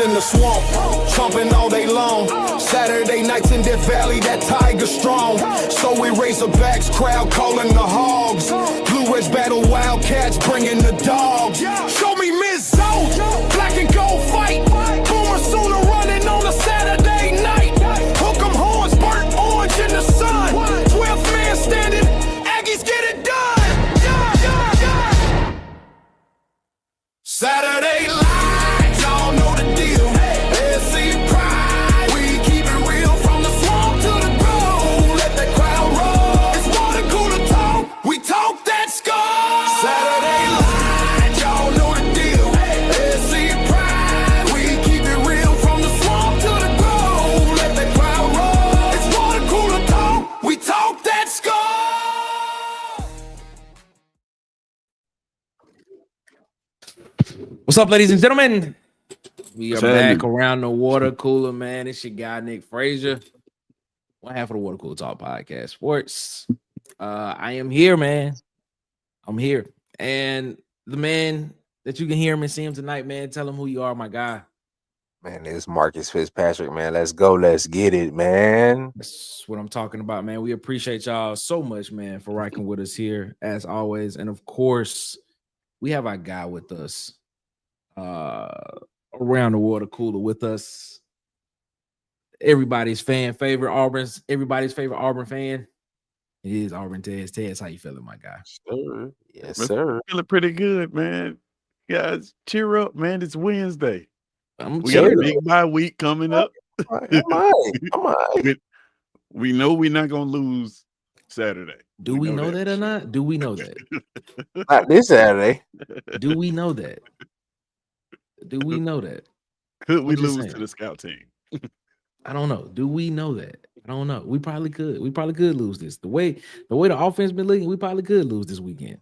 In the swamp, trumping all day long. Saturday nights in Death Valley, that tiger strong. So we Razorbacks, crowd calling the hogs. Blue Ridge battle Wildcats, bringing the dogs. Show me Miss Zoe, black and gold fight. Boomer Sooner running on a Saturday night. Hook 'em horns, burnt orange in the sun. 12th man standing, Aggies get it done. Saturday lights, y'all know the deal. SC pride, we keep it real from the swamp to the grove. Let that crowd roll. It's water cooler talk, we talk that score. Saturday lights, y'all know the deal. SC pride, we keep it real from the swamp to the grove. Let that crowd roll. It's water cooler talk, we talk that score. What's up, ladies and gentlemen? We are back around the water cooler, man. It's your guy, Nick Frazier. One half of the Water Cooler Talk Podcast Sports. I am here, man. I'm here. And the man that you can hear him and see him tonight, man, tell him who you are, my guy. Man, it's Marcus Fitzpatrick, man. Let's go. Let's get it, man. That's what I'm talking about, man. We appreciate y'all so much, man, for rocking with us here, as always. And, of course, we have our guy with us. Around the water cooler with us, everybody's favorite Auburn fan. It is Auburn Tez. Tez, how you feeling, my guy? Sure. Yes, sir. Feeling pretty good, man. Guys, cheer up, man. It's Wednesday. We cheered got a big bye week coming up. We know we're not gonna lose Saturday. Do we know that or not? Do we know that? Not this Saturday. Do we know that? Do we know that? Could we lose to the scout team? I don't know. Do we know that? I don't know. We probably could. We probably could lose this. The way the offense been looking, we probably could lose this weekend.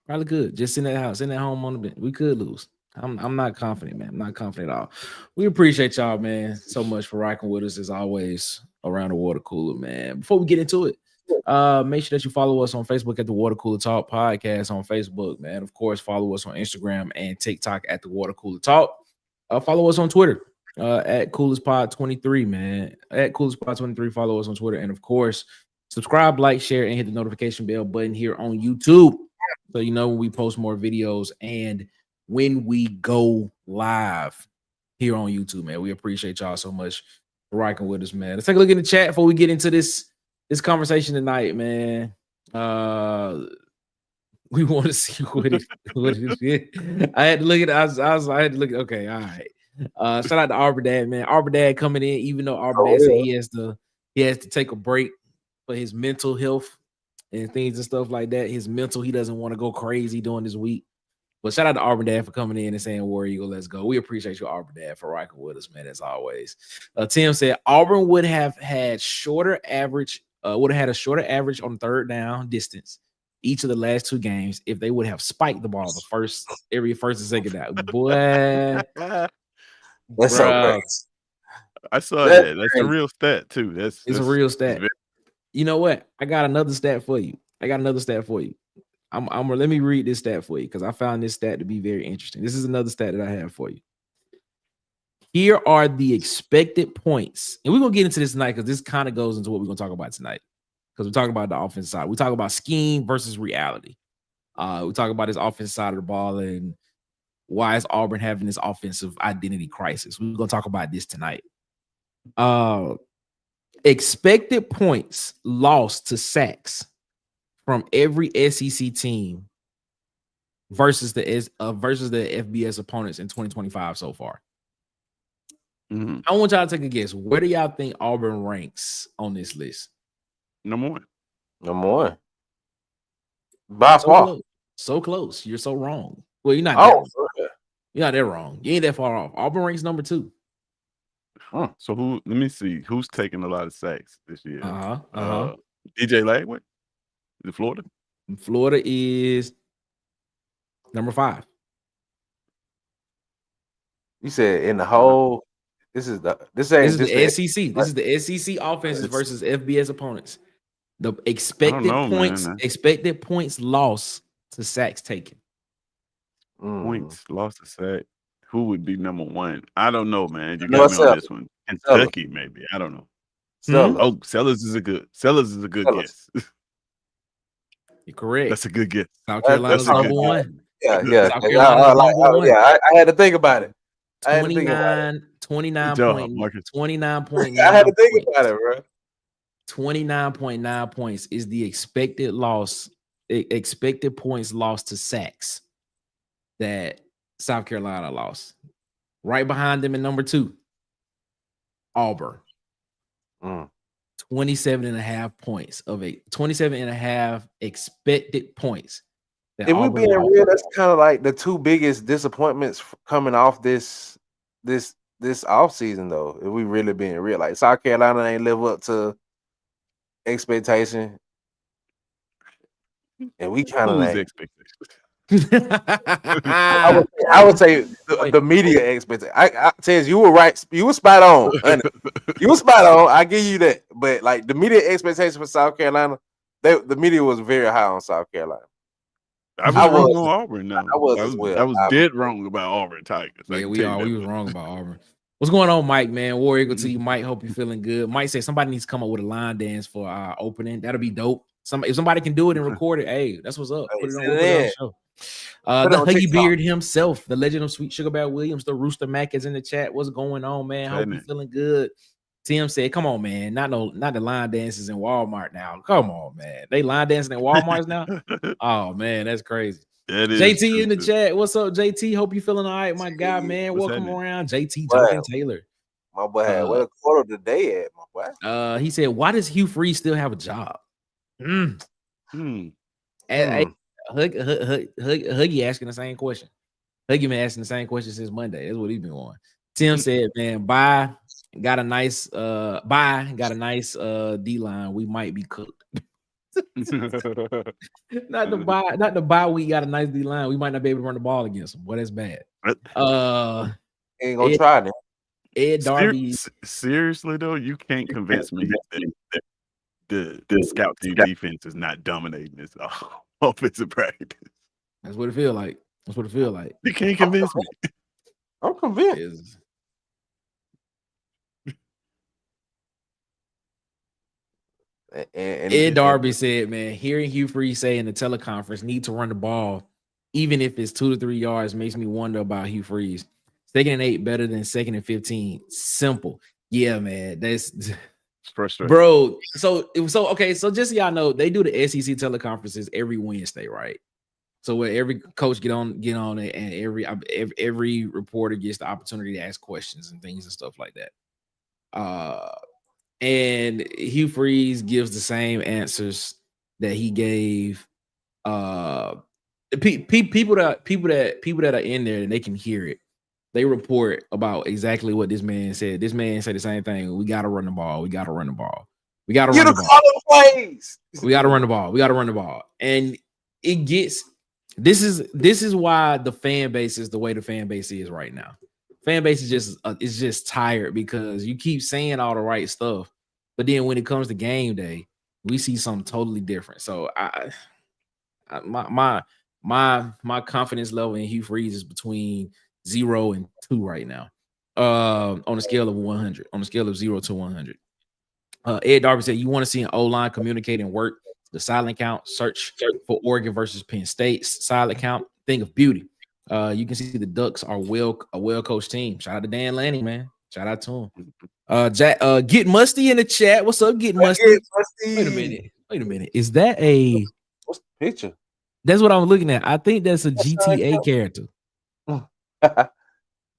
Probably could. Just in that house, in that home on the bench. We could lose. I'm not confident, man. I'm not confident at all. We appreciate y'all, man, so much for rocking with us as always around the water cooler, man. Before we get into it, make sure that you follow us on Facebook at the Water Cooler Talk Podcast on Facebook, man. Of course, follow us on Instagram and TikTok at the Water Cooler Talk. Follow us on Twitter at CoolersPod23, man. At CoolersPod23, follow us on Twitter. And, of course, subscribe, like, share, and hit the notification bell button here on YouTube so you know when we post more videos and when we go live here on YouTube, man. We appreciate y'all so much for rocking with us, man. Let's take a look in the chat before we get into this conversation tonight, man. We want to see what it is. I had to look at it. I had to look at okay, all right. Shout out to Auburn Dad, man. Auburn Dad coming in, even though Auburn Dad said he has to take a break for his mental health and things and stuff like that. His mental, he doesn't want to go crazy during this week. But shout out to Auburn Dad for coming in and saying, War Eagle, let's go. We appreciate you, Auburn Dad, for rocking with us, man, as always. Tim said Auburn would have had a shorter average on the third down distance each of the last two games if they would have spiked the ball every first and second down. Boy, That's so Bruh, crazy. I saw That's that. That's a crazy. real stat too. it's a That's real it's stat. very, You know what? I got another stat for you. Let me read this stat for you because I found this stat to be very interesting. This is another stat that I have for you. Here are the expected points, and we're gonna get into this tonight because this kind of goes into what we're gonna talk about tonight. Because we're talking about the offense side. We talk about scheme versus reality. We talk about this offense side of the ball and why is Auburn having this offensive identity crisis. We're gonna talk about this tonight. Expected points lost to sacks from every SEC team versus the FBS opponents in 2025 so far. Mhm. I want y'all to take a guess. Where do y'all think Auburn ranks on this list? Number one. Number one. By So far. close. So close. You're so wrong. Well, you're not that wrong. Okay. You're not that wrong. You ain't that far off. Auburn ranks number 2. So let me see who's taking a lot of sacks this year. DJ Lagway? Is it Florida? Florida is number 5. You said in the whole. This is the SEC. This is the SEC offenses versus FBS opponents. The expected points, man. expected points lost to sacks taken. Points lost to sack. Who would be number one? I don't know, man. You No, got me on this one. Kentucky, maybe. I don't know. Oh, Sellers is a good guess. You're correct. That's a good guess. South Carolina's number 1. Yeah. South Carolina's number 1. Yeah, I had to think about it. 29 point, Marcus. 29.9 I had to think about it, bro. 29.9 points is the expected points lost to sacks that South Carolina lost. Right behind them in number 2, Auburn. 27.5 points of 27.5 expected points. If we're being real, that's kind of like the 2 biggest disappointments coming off this offseason, though. If we really being real, like South Carolina ain't live up to expectation, and we kind of like expectation. I would say the media expectation. I says you were right. You were spot on. You were spot on. I give you that. But like the media expectation for South Carolina, the media was very high on South Carolina. I was wrong on Auburn. No, I was as well. I was dead wrong about Auburn Tigers. Yeah, we was wrong about Auburn. What's going on, Mike, man? War Eagle to you, Mike. Hope you're feeling good. Mike said somebody needs to come up with a line dance for our opening. That'll be dope. If somebody can do it and record it, hey, that's what's up. Put it on the show. The Huggy Beard himself, the legend of Sweet Sugar Bear Williams, the Rooster Mac is in the chat. What's going on, man? Hope you're feeling good. Tim said, "Come on, man. Not the line dances in Walmart now. Come on, man. They line dancing in Walmarts now. Oh man, that's crazy." JT in the chat. What's up, JT? Hope you feeling all right, my guy, man. Welcome around, JT Duncan Taylor. My boy had what a quarter today at, my boy. He said, "Why does Hugh Freeze still have a job?" Huggy asking the same question. Huggy been asking the same question since Monday. That's what he's been on. Tim said, "Man, got a nice D line. We might be cooked." not the bye. We got a nice D line. We might not be able to run the ball against them. Boy, that's bad. Ain't gonna try that. Ed Darby. Seriously though, you can't convince me that the scout team defense is not dominating this offensive practice. That's what it feel like. You can't convince me. I'm convinced. Ed Darby said, "Man, hearing Hugh Freeze say in the teleconference need to run the ball, even if it's 2 to 3 yards, makes me wonder about Hugh Freeze. 2nd and 8 better than 2nd and 15. Simple. Yeah, man. That's frustrating, bro. So okay. So just so y'all know, they do the SEC teleconferences every Wednesday, right? So where every coach get on it, and every reporter gets the opportunity to ask questions and things and stuff like that. And Hugh Freeze gives the same answers that he gave people that are in there and they can hear it. They report about exactly what this man said. This man said the same thing. We got to run the ball. We got to run the ball. We got to run the ball. We got to run the ball. We got to run the ball. And it gets this is why the fan base is the way the fan base is right now. fan base is just tired because you keep saying all the right stuff, but then when it comes to game day, we see something totally different. So my confidence level in Hugh Freeze is between 0 and 2 right now. On a scale of 100, on a scale of 0 to 100. Ed Darby said, you want to see an O-line communicate and work the silent count, search for Oregon versus Penn State's silent count, thing of beauty. You can see the Ducks are a well-coached team. Shout out to Dan Lanning, man. Shout out to him. Jack, Get Musty in the chat. What's up, Get Musty? Wait a minute. Is that a what's the picture? That's what I'm looking at. I think that's a GTA character. I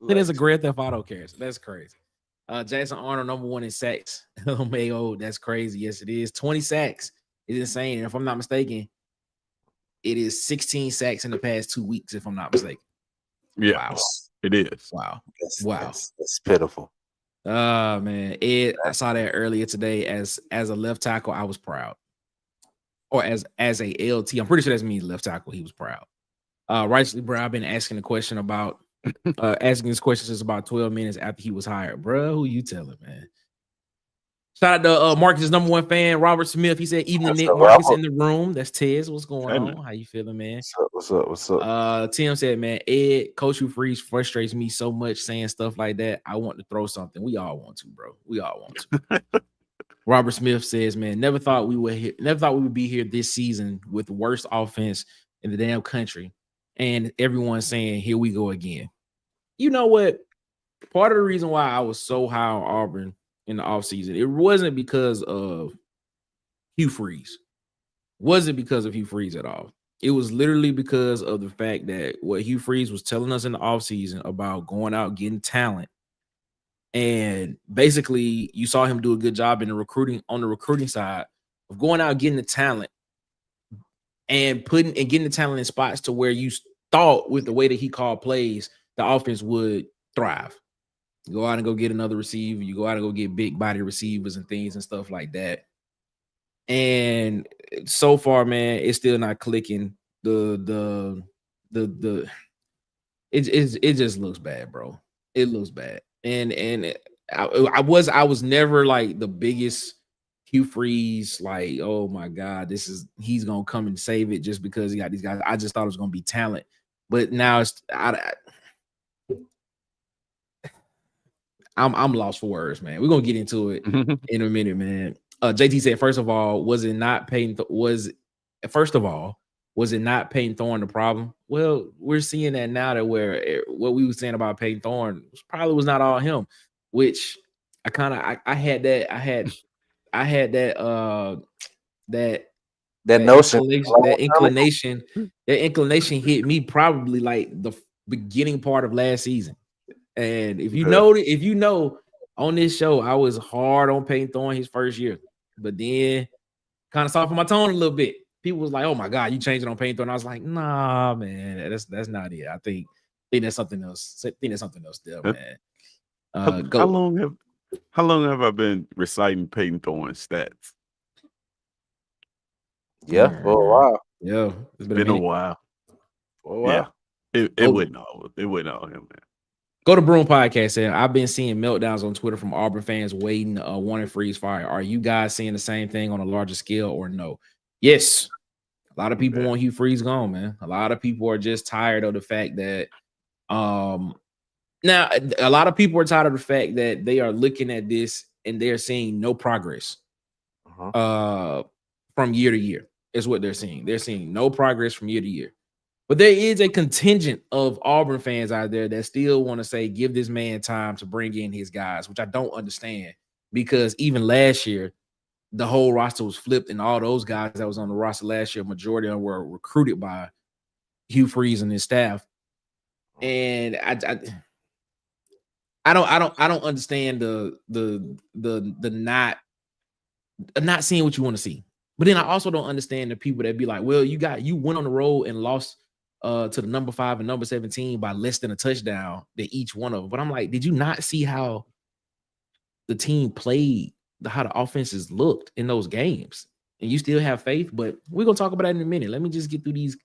think that's a Grand Theft Auto character. That's crazy. Jackson Arnold, number 1 in sacks. Mayo, that's crazy. Yes, it is. 20 sacks is insane. And if I'm not mistaken, it is 16 sacks in the past 2 weeks, if I'm not mistaken. Yeah, wow. It is. Wow. That's pitiful. Man. Ed, I saw that earlier today. As a left tackle, I was proud. Or as a LT, I'm pretty sure that means left tackle, he was proud. Rightly, bro, I've been asking the question about asking this question since about 12 minutes after he was hired. Bro, who you telling, man? Shout out to Marcus' number 1 fan, Robert Smith. He said, evening, Nick. Marcus in the room. That's Tez. What's going on? How you feeling, man? What's up? Tim said, man, Ed, Coach Hugh Freeze frustrates me so much saying stuff like that. I want to throw something. We all want to, bro. We all want to. Robert Smith says, man, never thought we would be here this season with the worst offense in the damn country. And everyone saying, here we go again. You know what? Part of the reason why I was so high on Auburn in the offseason, it wasn't because of Hugh Freeze. Wasn't because of Hugh Freeze at all. It was literally because of the fact that what Hugh Freeze was telling us in the offseason about going out, getting talent. And basically, you saw him do a good job in the recruiting side of going out, getting the talent and getting the talent in spots to where you thought with the way that he called plays, the offense would thrive. You go out and go get another receiver. You go out and go get big body receivers and things and stuff like that. And so far, man, it's still not clicking. It just looks bad, bro. It looks bad. And I was never like the biggest Hugh Freeze, like, oh my God, he's gonna come and save it just because he got these guys. I just thought it was gonna be talent, but now I'm lost for words, man. We're gonna get into it in a minute, man. JT said, first of all, was it not Peyton Thorne the problem? Well, we're seeing that now that what we were saying about Peyton Thorne probably was not all him, which I had that inclination hit me probably like the beginning part of last season. And if you know on this show, I was hard on Peyton Thorne his first year, but then kind of softened my tone a little bit. People was like, "Oh my God, you changed it on Peyton Thorne." I was like, "Nah, man, that's not it. I think that's something else. I think there's something else there, man." How long have I been reciting Peyton Thorne's stats? Yeah, for a while. Yeah, it's been a while. For a while. Yeah, it wouldn't all him, man. Go to Broom Podcast. Saying, I've been seeing meltdowns on Twitter from Auburn fans waiting, wanting Freeze fire. Are you guys seeing the same thing on a larger scale or no? Yes. A lot of people want Hugh Freeze gone, man. A lot of people are just tired of the fact that now a lot of people are tired of the fact that they are looking at this and they're seeing no progress from year to year, is what they're seeing. They're seeing no progress from year to year. But there is a contingent of Auburn fans out there that still want to say, give this man time to bring in his guys, which I don't understand, because even last year, the whole roster was flipped, and all those guys that was on the roster last year, majority of them were recruited by Hugh Freeze and his staff. And I don't understand the not seeing what you want to see. But then I also don't understand the people that be like, well, you went on the road and lost to the number 5 and number 17 by less than a touchdown to each one of them. But I'm like, did you not see how the team played, how the offenses looked in those games? And you still have faith? But we're gonna talk about that in a minute. Let me just get through these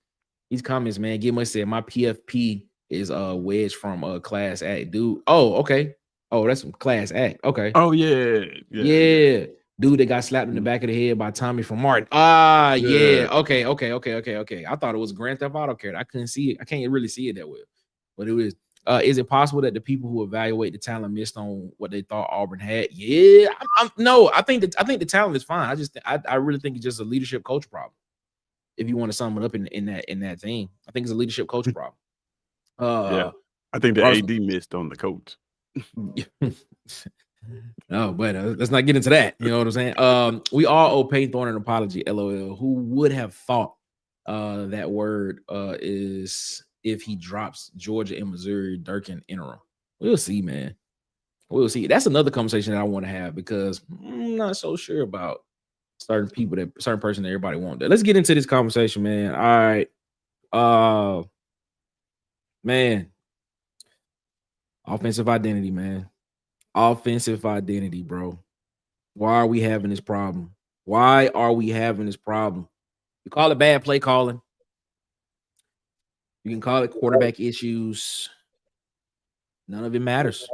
comments, man. Get much said, my PFP is Wedge from Class Act, dude. Oh, okay. Oh, that's from Class Act. Okay. Oh yeah. Yeah. Dude that got slapped in the back of the head by Tommy from Martin. Ah, yeah. Okay. I thought it was a Grand Theft Auto character. I couldn't see it. I can't really see it that well. But it was. Is it possible that the people who evaluate the talent missed on what they thought Auburn had? Yeah. No, I think the talent is fine. I really think it's just a leadership coach problem. If you want to sum it up in that thing, I think it's a leadership coach problem. Yeah. I think the AD missed on the coach. Oh, but let's not get into that. You know what I'm saying? We all owe Payne Thorne an apology. LOL. Who would have thought that word is if he drops Georgia and Missouri Durkin interim? We'll see, man. We'll see. That's another conversation that I want to have because I'm not so sure about certain person that everybody wants. Let's get into this conversation, man. All right. Man. Offensive identity, man. Offensive identity, bro. Why are we having this problem? You call it bad play calling. You can call it quarterback issues. None of it matters.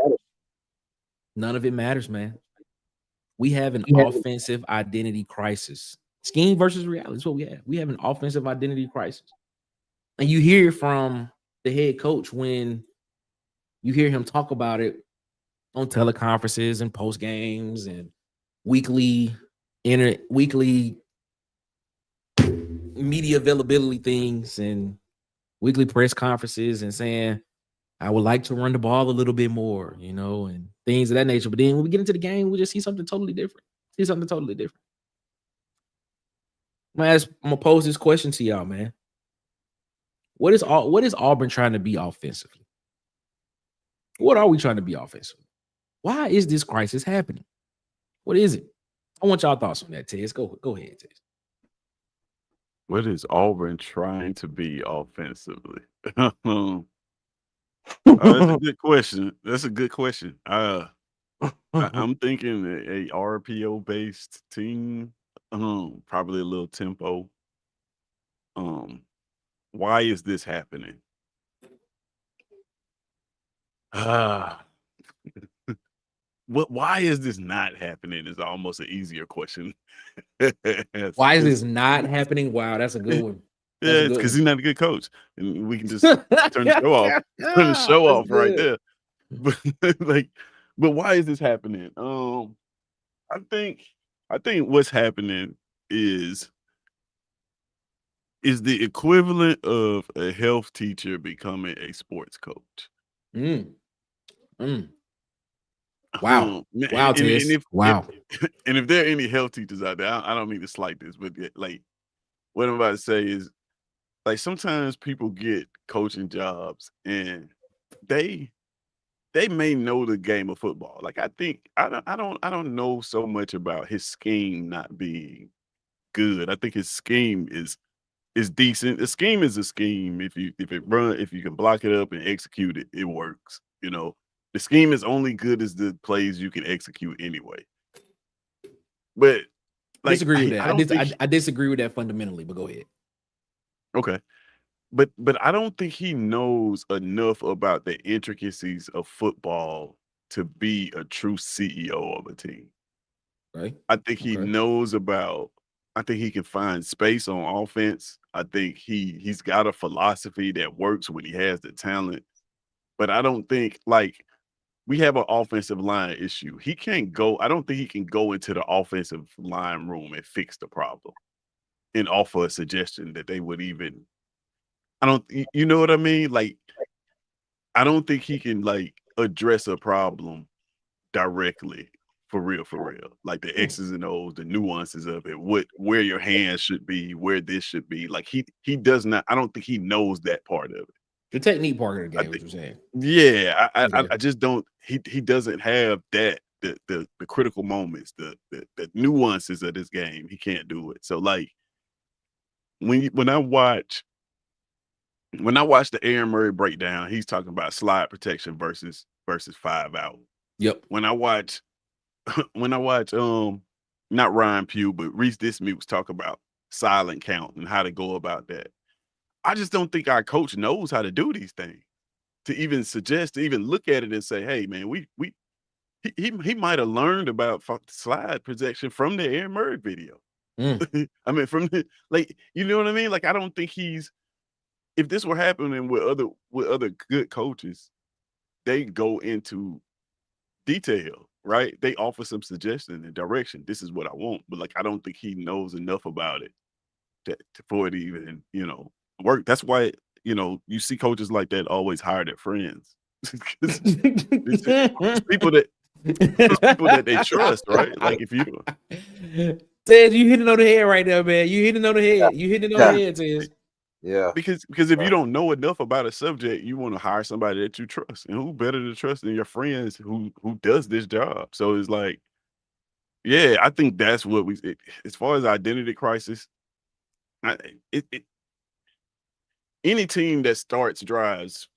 None of it matters, man. We have an offensive identity crisis. Scheme versus reality is what we have. We have an offensive identity crisis. And you hear from the head coach when you hear him talk about it on teleconferences and post games and weekly media availability things and weekly press conferences and saying, I would like to run the ball a little bit more, and things of that nature. But then when we get into the game, we just see something totally different. I'm gonna pose this question to y'all, man. What is Auburn trying to be offensively? What are we trying to be offensively? Why is this crisis happening? What is it? I want y'all thoughts on that, Tez. Go ahead, Tez. What is Auburn trying to be offensively? That's a good question. I'm thinking a RPO-based team, probably a little tempo. Why is this happening? Why is this not happening is almost an easier question. Why is this not happening? Wow, that's a good one. Yeah, it's because he's not a good coach. And we can just turn the show off. Turn the show off right there. But but why is this happening? I think what's happening is the equivalent of a health teacher becoming a sports coach. Wow. Wow, Tess. Wow. And if there are any health teachers out there, I don't mean to slight this, but like what I'm about to say is like sometimes people get coaching jobs and they may know the game of football. Like I think I don't know so much about his scheme not being good. I think his scheme is decent. The scheme is a scheme. If you can block it up and execute it, it works. The scheme is only good as the plays you can execute anyway. But disagree with that. I disagree with that fundamentally, but go ahead. Okay. But I don't think he knows enough about the intricacies of football to be a true CEO of a team. Right. I think he knows about. I think he can find space on offense. I think he's got a philosophy that works when he has the talent. But I don't think we have an offensive line issue. He can't go. I don't think he can go into the offensive line room and fix the problem and offer a suggestion that they would even. You know what I mean? Like, I don't think he can address a problem directly for real. Like the X's and O's, the nuances of it, where your hands should be, where this should be. Like he does not. I don't think he knows that part of it. The technique part of the game, what you're saying. Yeah, I just don't. He doesn't have that the critical moments, the nuances of this game. He can't do it. So when I watch the Aaron Murray breakdown, he's talking about slide protection versus 5 out. Yep. When I watch not Ryan Pugh, but Reese Dismukes talk about silent count and how to go about that. I just don't think our coach knows how to do these things. to even suggest, to even look at it and say, hey man, he might have learned about slide projection from the Aaron Murray video. I mean, from the, like, you know what I mean? Like, I don't think if this were happening with other good coaches, they go into detail, right? They offer some suggestion and direction. This is what I want, but like, I don't think he knows enough about it for it to even, work. That's why, you see coaches like that always hire their friends. it's people that they trust, right? Like if you Tez, you hitting on the head right there, man. You hitting on the head. You hitting on the head, Tez. Yeah. Because if you don't know enough about a subject, you want to hire somebody that you trust. And who better to trust than your friends who does this job? So it's like, yeah, I think that's what as far as identity crisis, any team that starts drives,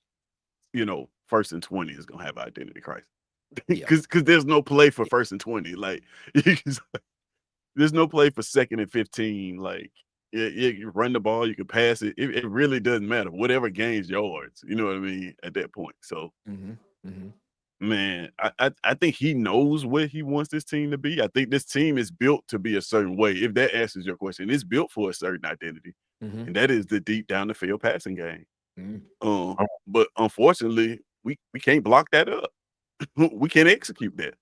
1st and 20 is gonna have identity crisis. Because there's no play for 1st and 20. Like there's no play for 2nd and 15. Like you run the ball, you can pass it. It really doesn't matter. Whatever gains yards, you know what I mean, at that point. So man, I think he knows what he wants this team to be. I think this team is built to be a certain way. If that answers your question, it's built for a certain identity. And that is the deep down the field passing game. But unfortunately, we can't block that up. We can't execute that.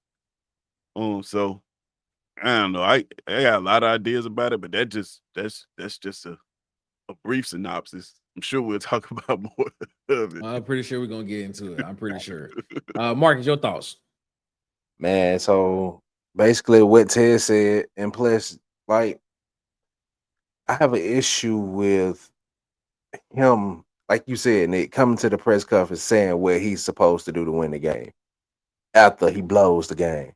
So I don't know. I got a lot of ideas about it, but that's just a brief synopsis. I'm sure we'll talk about more of it. I'm pretty sure we're gonna get into it. I'm pretty sure. Marcus, your thoughts? Man, so basically what Ted said, and plus, like, I have an issue with him, like you said, Nick, coming to the press conference saying what he's supposed to do to win the game after he blows the game.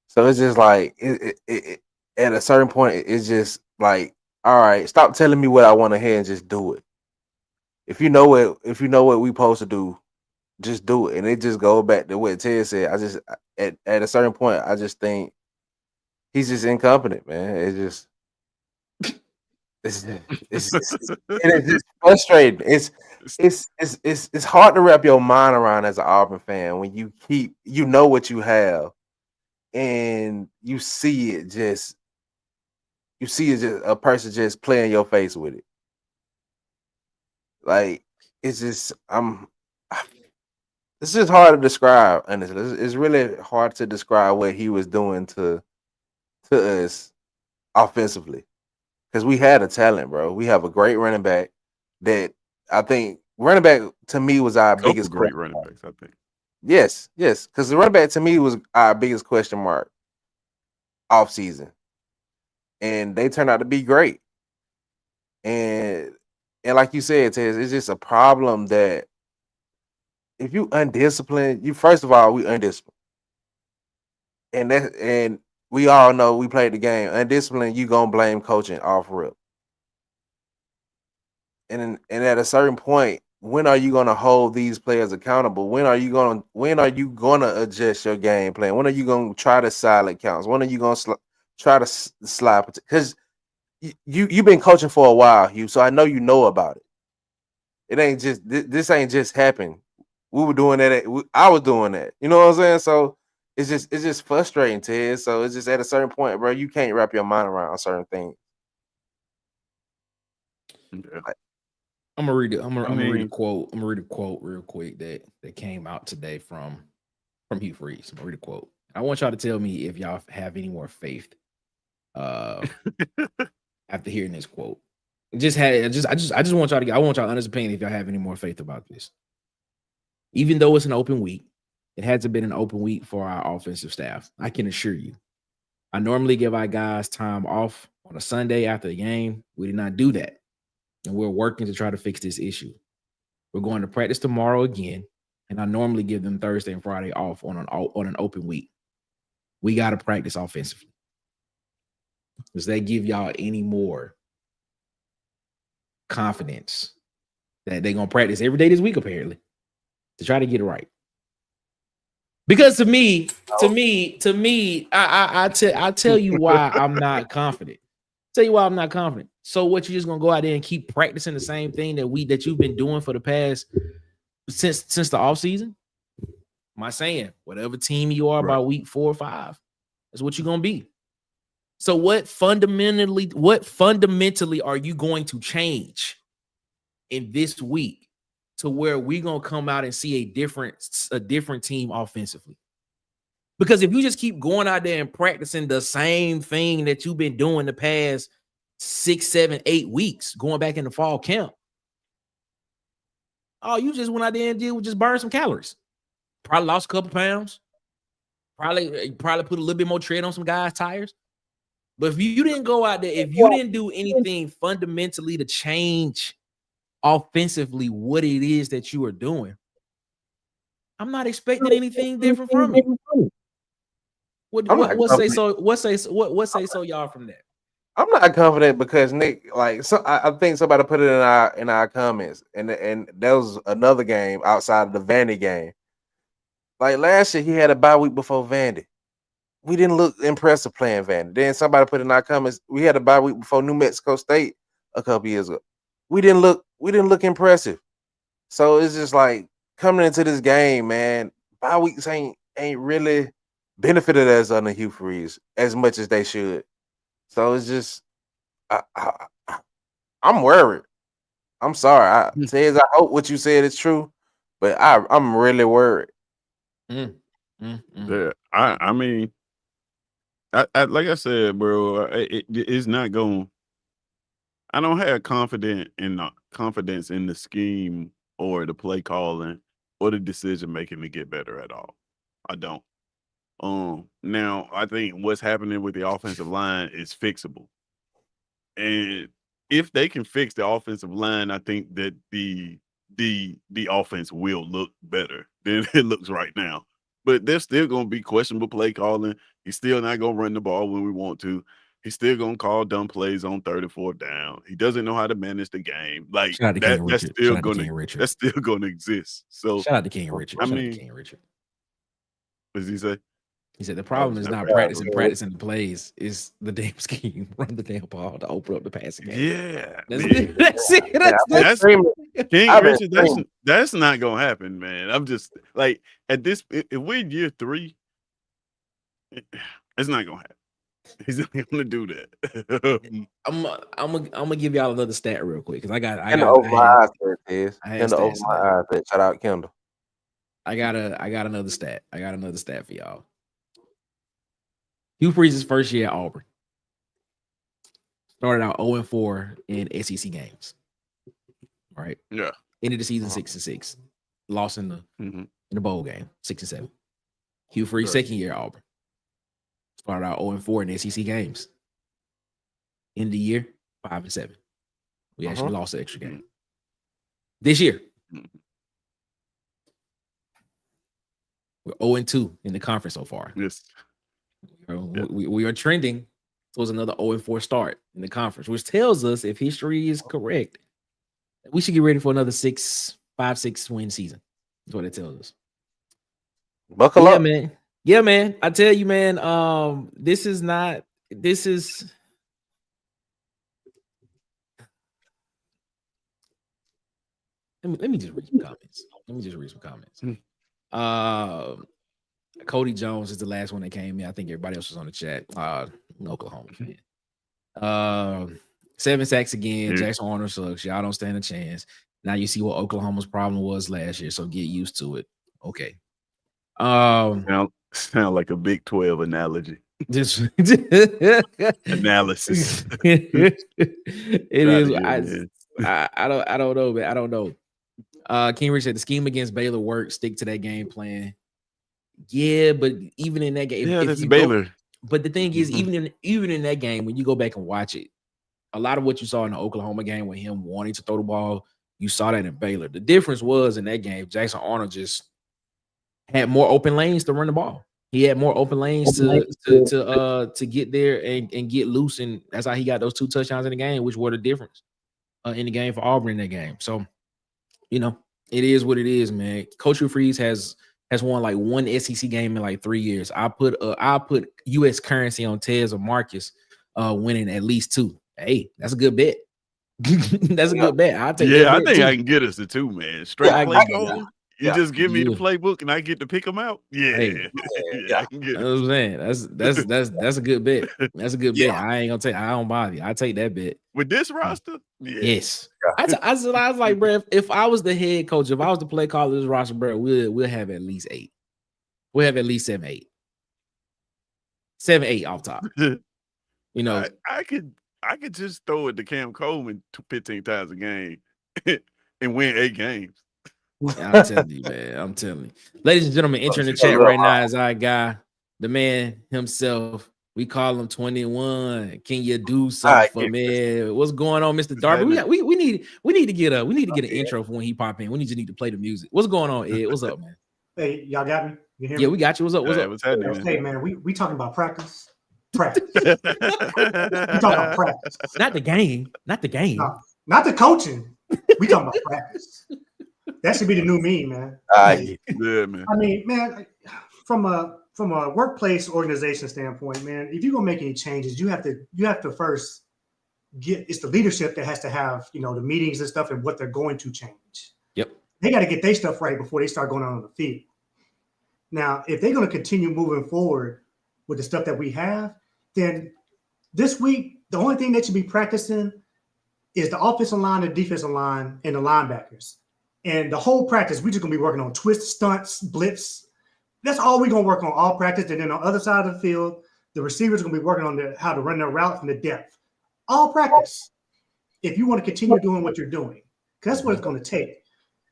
So it's just like it at a certain point, it's just like, all right, stop telling me what I want to hear and just do it. If you know what we supposed to do, just do it. And it just goes back to what Ted said. I just at a certain point, I just think he's just incompetent, man. It's just frustrating. It's hard to wrap your mind around as an Auburn fan when you know what you have and you see it just a person just playing your face with it. Like it's just hard to describe, honestly. It's really hard to describe what he was doing to us offensively. Because we had a talent, bro. We have a great running back that I think running back to me was our biggest great running backs, I think. Yes. Because the running back to me was our biggest question mark off season. And they turned out to be great. And like you said, Tez, it's just a problem that if you undisciplined, we undisciplined. And we all know we played the game. Undisciplined, you gonna blame coaching off rip. And at a certain point, when are you gonna hold these players accountable? When are you gonna adjust your game plan? When are you gonna try to silent counts? When are you gonna try to slide? Because you've been coaching for a while, Hugh. So I know you know about it. It ain't just this ain't just happened. We were doing that. I was doing that. You know what I'm saying? So it's just frustrating, Ted. So it's just at a certain point, bro, you can't wrap your mind around certain things. Yeah. I'm gonna read it. I'm gonna read a quote. I'm gonna read a quote real quick that came out today from Hugh Freeze. I'm gonna read a quote. I want y'all to tell me if y'all have any more faith after hearing this quote. I just want y'all to. I want y'all honest opinion if y'all have any more faith about this. Even though it's an open week, it hasn't been an open week for our offensive staff. I can assure you. I normally give our guys time off on a Sunday after the game. We did not do that. And we're working to try to fix this issue. We're going to practice tomorrow again. And I normally give them Thursday and Friday off on an open week. We got to practice offensively. Does that give y'all any more confidence that they're going to practice every day this week, apparently, to try to get it right? Because to me, I tell you why I'm not confident. Tell you why I'm not confident. So what, you just gonna go out there and keep practicing the same thing that you've been doing for the past since the offseason. Am I saying whatever team you are by week 4 or 5, that's what you're gonna be. So what fundamentally are you going to change in this week to where we're gonna come out and see a different team offensively? Because if you just keep going out there and practicing the same thing that you've been doing the past 6, 7, 8 weeks, going back in the fall camp, oh, you just went out there and did was just burn some calories. Probably lost a couple pounds. Probably put a little bit more tread on some guys' tires. But if you didn't go out there, if you didn't do anything fundamentally to change offensively what it is that you are doing, I'm not expecting anything different from you. What say so y'all from that? I'm not confident because Nick, like, so I think somebody put it in our comments, and there was another game outside of the Vandy game. Like last year, he had a bye week before Vandy. We didn't look impressive playing Vandy. Then somebody put in our comments, we had a bye week before New Mexico State a couple years ago. We didn't look impressive. So it's just like coming into this game, man. Bye weeks ain't really benefited us under Hugh Freeze as much as they should. So it's just, I'm worried. I'm sorry. I hope what you said is true, but I'm really worried. Yeah, I mean, I like I said, bro, it's not going. I don't have confidence in the scheme or the play calling or the decision making to get better at all. I don't. Now I think what's happening with the offensive line is fixable, and if they can fix the offensive line, I think that the offense will look better than it looks right now. But there's still going to be questionable play calling. He's still not going to run the ball when we want to. He's still going to call dumb plays on 3rd and 4th down. He doesn't know how to manage the game. Like that's still going to exist. So shout out to King Richard. I mean, King Richard. What does he say? He said the problem is not practicing the plays. Is the damn scheme. Run the damn ball to open up the passing game. Yeah. That's it. That's King Richard. That's not gonna happen, man. I'm just like at this. If we're in year 3, it's not gonna happen. He's not gonna do that. I'm gonna give y'all another stat real quick because I got over my eyes. Shout out Kendall. I got another stat. I got another stat for y'all. Hugh Freeze's first year at Auburn started out 0-4 in SEC games. All right. Yeah. Ended the season 6-6. Lost in the bowl game, 6-7. Hugh Freeze second year at Auburn started out 0-4 in SEC games. End of the year 5-7. We actually lost the extra game. This year, we're 0-2 in the conference so far. Yes. We are trending towards another 0-4 start in the conference, which tells us if history is correct, we should get ready for another 5-6 win season. That's what it tells us. Buckle up, man. Yeah, man. I tell you, man. This is. Let me just read some comments. Cody Jones is the last one that came in. I think everybody else was on the chat. Oklahoma fan. 7 sacks again. Jackson Arnold sucks. Y'all don't stand a chance. Now you see what Oklahoma's problem was last year, so get used to it. Okay. Sound like a Big 12 analogy. Just analysis. It is. I don't know, man. I don't know. King Rich said the scheme against Baylor worked. Stick to that game plan. Yeah, but even in that game, that's Baylor. But the thing is, even in that game, when you go back and watch it, a lot of what you saw in the Oklahoma game with him wanting to throw the ball, you saw that in Baylor. The difference was in that game, Jackson Arnold just had more open lanes to run the ball. He had more open lanes to get there and get loose, and that's how he got those 2 touchdowns in the game, which were the difference in the game for Auburn in that game. So, it is what it is, man. Coach Hugh Freeze has won like 1 SEC game in like 3 years. I put U.S. currency on Tez or Marcus winning at least 2. Hey, that's a good bet. That's a good bet. I'll take that Yeah, I bet think too. I can get us the 2, man. Straight I play can- calling. You Yeah. just give me the Yeah. playbook and I get to pick them out. Yeah, Hey. yeah, I can get You know what I'm saying? That's a good bet. That's a good bet. I ain't gonna take. I don't bother you. I take that bet. with this roster. Yeah, Yes. I was like, bro, if I was the head coach, if I was the play caller of this roster, bro, we'll have at least 8. We'll have at least 7, 8. 7, 8 off top. You know, I could just throw it to Cam Coleman 15 times a game and win 8 games. I'm telling you, man. I'm telling you. Ladies and gentlemen, entering the chat right now is our guy, the man himself. We call him 21. Can you do something for me? What's going on, Mr. Darby? We need to get an intro for when he pop in. We need to play the music. What's going on, Ed? What's up, man? Hey, y'all got me? You hear Yeah, me? we got you. What's up? What's up? What's happening? Hey, man, we talking about practice. Practice. We talking about practice. Not the game. Not the game. No, not the coaching. We talking about practice. That should be the new meme, man. Yeah, man. I mean, man, from a workplace organization standpoint, man, if you're gonna make any changes, you have to first it's the leadership that has to have, the meetings and stuff and what they're going to change. Yep. They got to get their stuff right before they start going on the field. Now, if they're going to continue moving forward with the stuff that we have, then this week, the only thing they should be practicing is the offensive line, the defensive line, and the linebackers. And the whole practice, we're just going to be working on twists, stunts, blitz. That's all we're going to work on all practice. And then on the other side of the field, the receivers are going to be working on how to run their routes and the depth. All practice. If you want to continue doing what you're doing, because that's what it's going to take.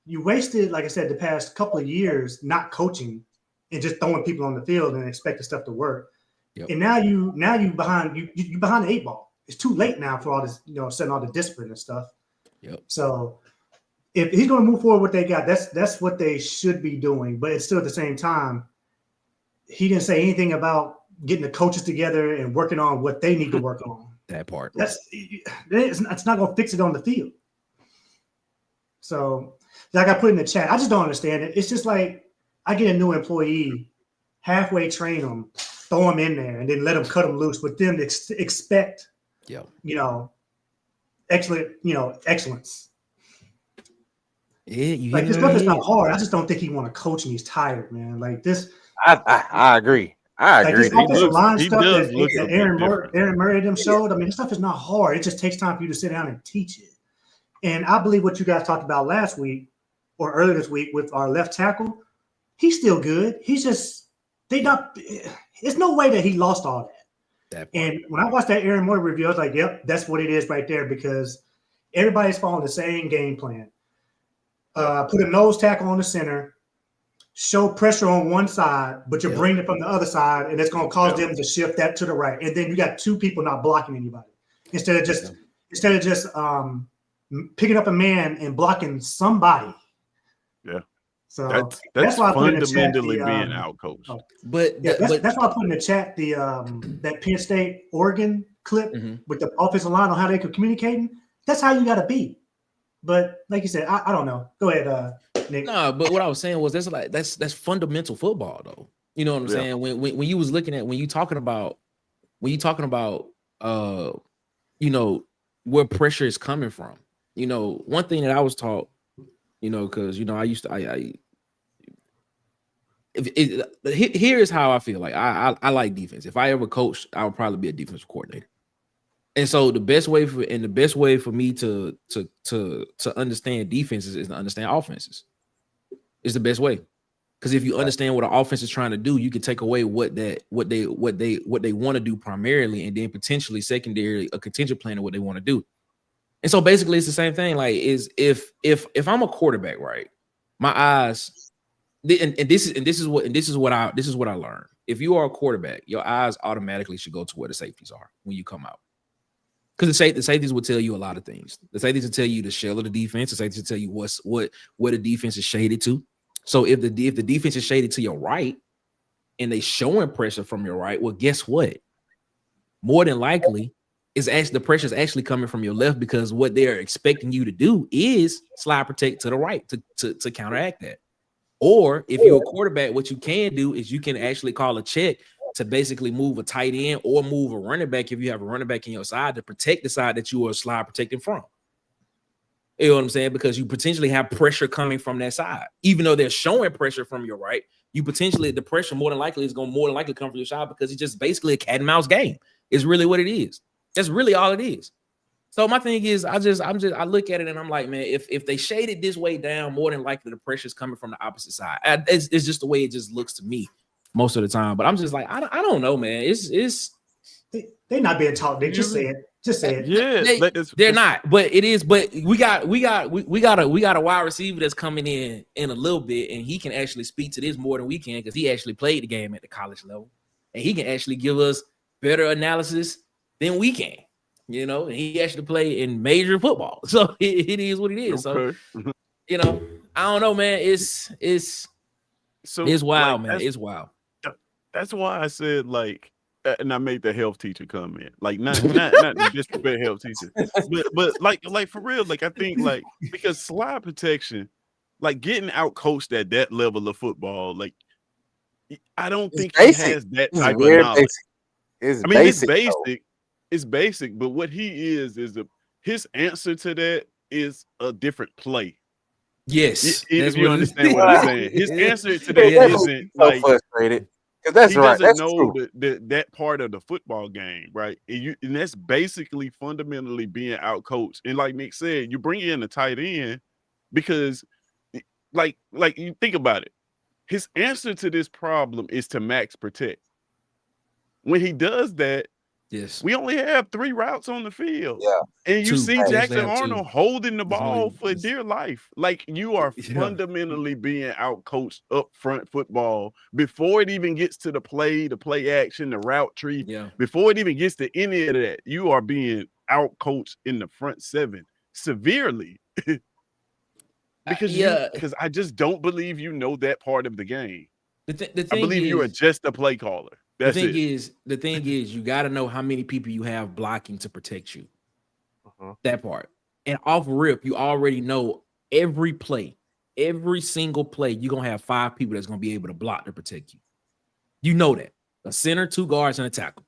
You wasted, like I said, the past couple of years not coaching and just throwing people on the field and expecting stuff to work. Yep. And now you behind the 8 ball. It's too late now for all this, setting all the discipline and stuff. Yep. So if he's going to move forward what they got, that's what they should be doing. But it's still at the same time, he didn't say anything about getting the coaches together and working on what they need to work on. That part. It's not going to fix it on the field. So, like I put in the chat, I just don't understand it. It's just like I get a new employee, halfway train them, throw them in there, and then let them cut them loose. With them, expect, excellence. Yeah, like this stuff is not hard. I just don't think he want to coach, and he's tired, man. Like this. I agree. I agree. Like this offensive line stuff that Aaron Murray them showed. I mean, this stuff is not hard. It just takes time for you to sit down and teach it. And I believe what you guys talked about last week or earlier this week with our left tackle, he's still good. He's just there's no way that he lost all that. And when I watched that Aaron Murray review, I was like, yep, that's what it is right there, because everybody's following the same game plan. Put a nose tackle on the center, show pressure on one side, but you're bringing it from the other side, and it's going to cause them to shift that to the right. And then you got 2 people not blocking anybody instead of just picking up a man and blocking somebody. Yeah. So that's why I fundamentally being out coached. That's why I put in the chat the that Penn State Oregon clip with the offensive line on how they could communicating. That's how you got to be. But like you said, I don't know. Go ahead, Nick. No, but what I was saying was that's fundamental football, though. You know what I'm saying? When you was looking at when you talking about where pressure is coming from. One thing that I was taught, because I used to here is how I feel. Like I like defense. If I ever coached, I would probably be a defensive coordinator. And so the best way for me to understand defenses is to understand offenses. It's the best way. Because if you understand what an offense is trying to do, you can take away what they want to do primarily, and then potentially secondarily a contingent plan of what they want to do. And so basically it's the same thing. Like if I'm a quarterback, right? My eyes, and this is what I learned. If you are a quarterback, your eyes automatically should go to where the safeties are when you come out. Because the safeties will tell you a lot of things. The safeties will tell you the shell of the defense. The safeties will tell you where the defense is shaded to. So if the defense is shaded to your right and they showing pressure from your right, well, guess what? More than likely, the pressure is actually coming from your left, because what they're expecting you to do is slide protect to the right to counteract that. Or if you're a quarterback, what you can do is you can actually call a check to basically move a tight end or move a running back if you have a running back in your side to protect the side that you are slide protecting from. You know what I'm saying? Because you potentially have pressure coming from that side, even though they're showing pressure from your right. You potentially the pressure more than likely is going to more than likely come from your side because it's just basically a cat and mouse game. Is really what it is. That's really all it is. So my thing is, I look at it and I'm like, man, if they shade it this way down, more than likely the pressure is coming from the opposite side. It's just the way it just looks to me most of the time. But I'm just like, I don't know, man. They're not being taught. They just say it. Just say it. Yeah, they're not. But it is. But we got a wide receiver that's coming in a little bit, and he can actually speak to this more than we can because he actually played the game at the college level, and he can actually give us better analysis than we can. You know, and he actually played in major football, so it is what it is. Okay. So, you know, I don't know, man. It's wild, man. It's wild. That's why I said like, and I made the health teacher comment, like not to disrespect health teacher, but like for real, like I think like because slide protection, like getting out coached at that level of football, like I don't think he has that type of knowledge. It's basic. It's basic, but what he is his answer to that is a different play. Yes, if you understand what I'm saying. His answer to that isn't so like frustrated. That's he right. doesn't That's know true. that part of the football game, right? And that's basically fundamentally being out coached. And like Nick said, you bring in a tight end because, like you think about it, his answer to this problem is to max protect. When he does that, yes, we only have 3 routes on the field. Yeah. And you see Jackson have Arnold 2. holding the ball for dear life. Like you are fundamentally being out coached up front football before it even gets to the play action, the route tree. Yeah. Before it even gets to any of that, you are being out coached in the front 7 severely. Because I just don't believe you know that part of the game. The thing I believe you are just a play caller. That's the thing is, you got to know how many people you have blocking to protect you. That part. And off rip, you already know every play, every single play, you're going to have 5 people that's going to be able to block to protect you. You know that. A center, 2 guards, and a tackle.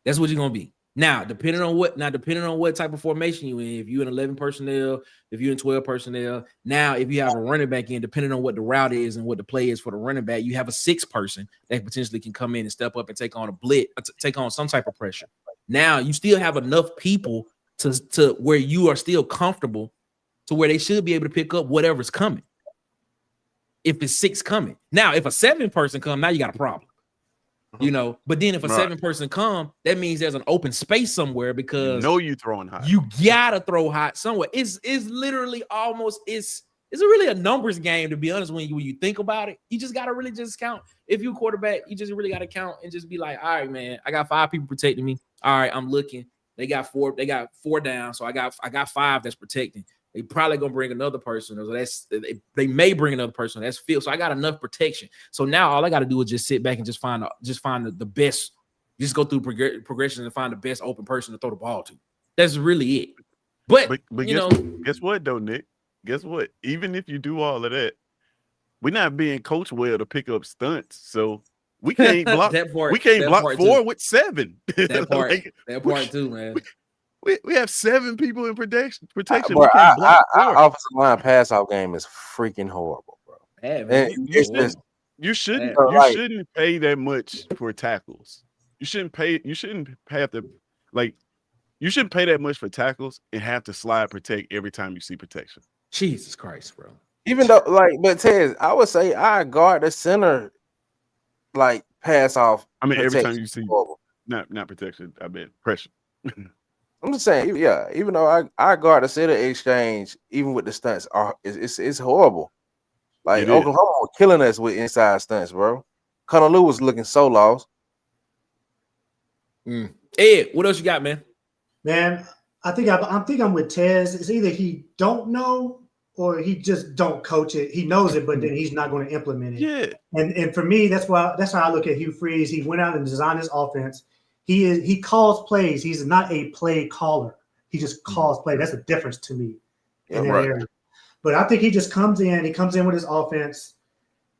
That's what you're going to be. Now, depending on what type of formation you in, if you're in 11 personnel, if you're in 12 personnel, now if you have a running back in, depending on what the route is and what the play is for the running back, you have a 6th person that potentially can come in and step up and take on a blitz, take on some type of pressure. Now you still have enough people to where you are still comfortable to where they should be able to pick up whatever's coming. If it's 6 coming. Now, if a 7 person come, now you got a problem. You know, but then if a 7 person come, that means there's an open space somewhere because you throwing hot. You gotta throw hot somewhere. It's literally almost it's really a numbers game, to be honest. When you think about it, you just gotta really just count. If you're a quarterback, you just really gotta count and just be like, all right, man, I got 5 people protecting me. All right, I'm looking. They got 4 down, so I got 5 that's protecting. They probably gonna bring another person. So they may bring another person. That's field. So I got enough protection. So now all I got to do is just sit back and just find the best. Just go through progression and find the best open person to throw the ball to. That's really it. But guess what though, Nick? Guess what? Even if you do all of that, we're not being coached well to pick up stunts. So we can't block. We can't block 4 with 7. That part too, man. We have 7 people in protection. Bro, our offensive line pass off game is freaking horrible, bro. Yeah, man. You shouldn't pay that much for tackles. You shouldn't pay that much for tackles and have to slide protect every time you see protection. Jesus Christ, bro. Even though, but Tez, I would say I guard the center like pass off. I mean, every time you see not protection, I mean pressure. I'm just saying, yeah. Even though I guard the center exchange, even with the stunts, it's horrible. Like Oklahoma was killing us with inside stunts, bro. Connor Lou was looking so lost. Ed, what else you got, man? Man, I think I'm with Tez. It's either he don't know or he just don't coach it. He knows it, but then he's not going to implement it. Yeah. And for me, that's how I look at Hugh Freeze. He went out and designed his offense. He calls plays. He's not a play caller. He just calls play. That's a difference to me in that area. But I think he just comes in. He comes in with his offense.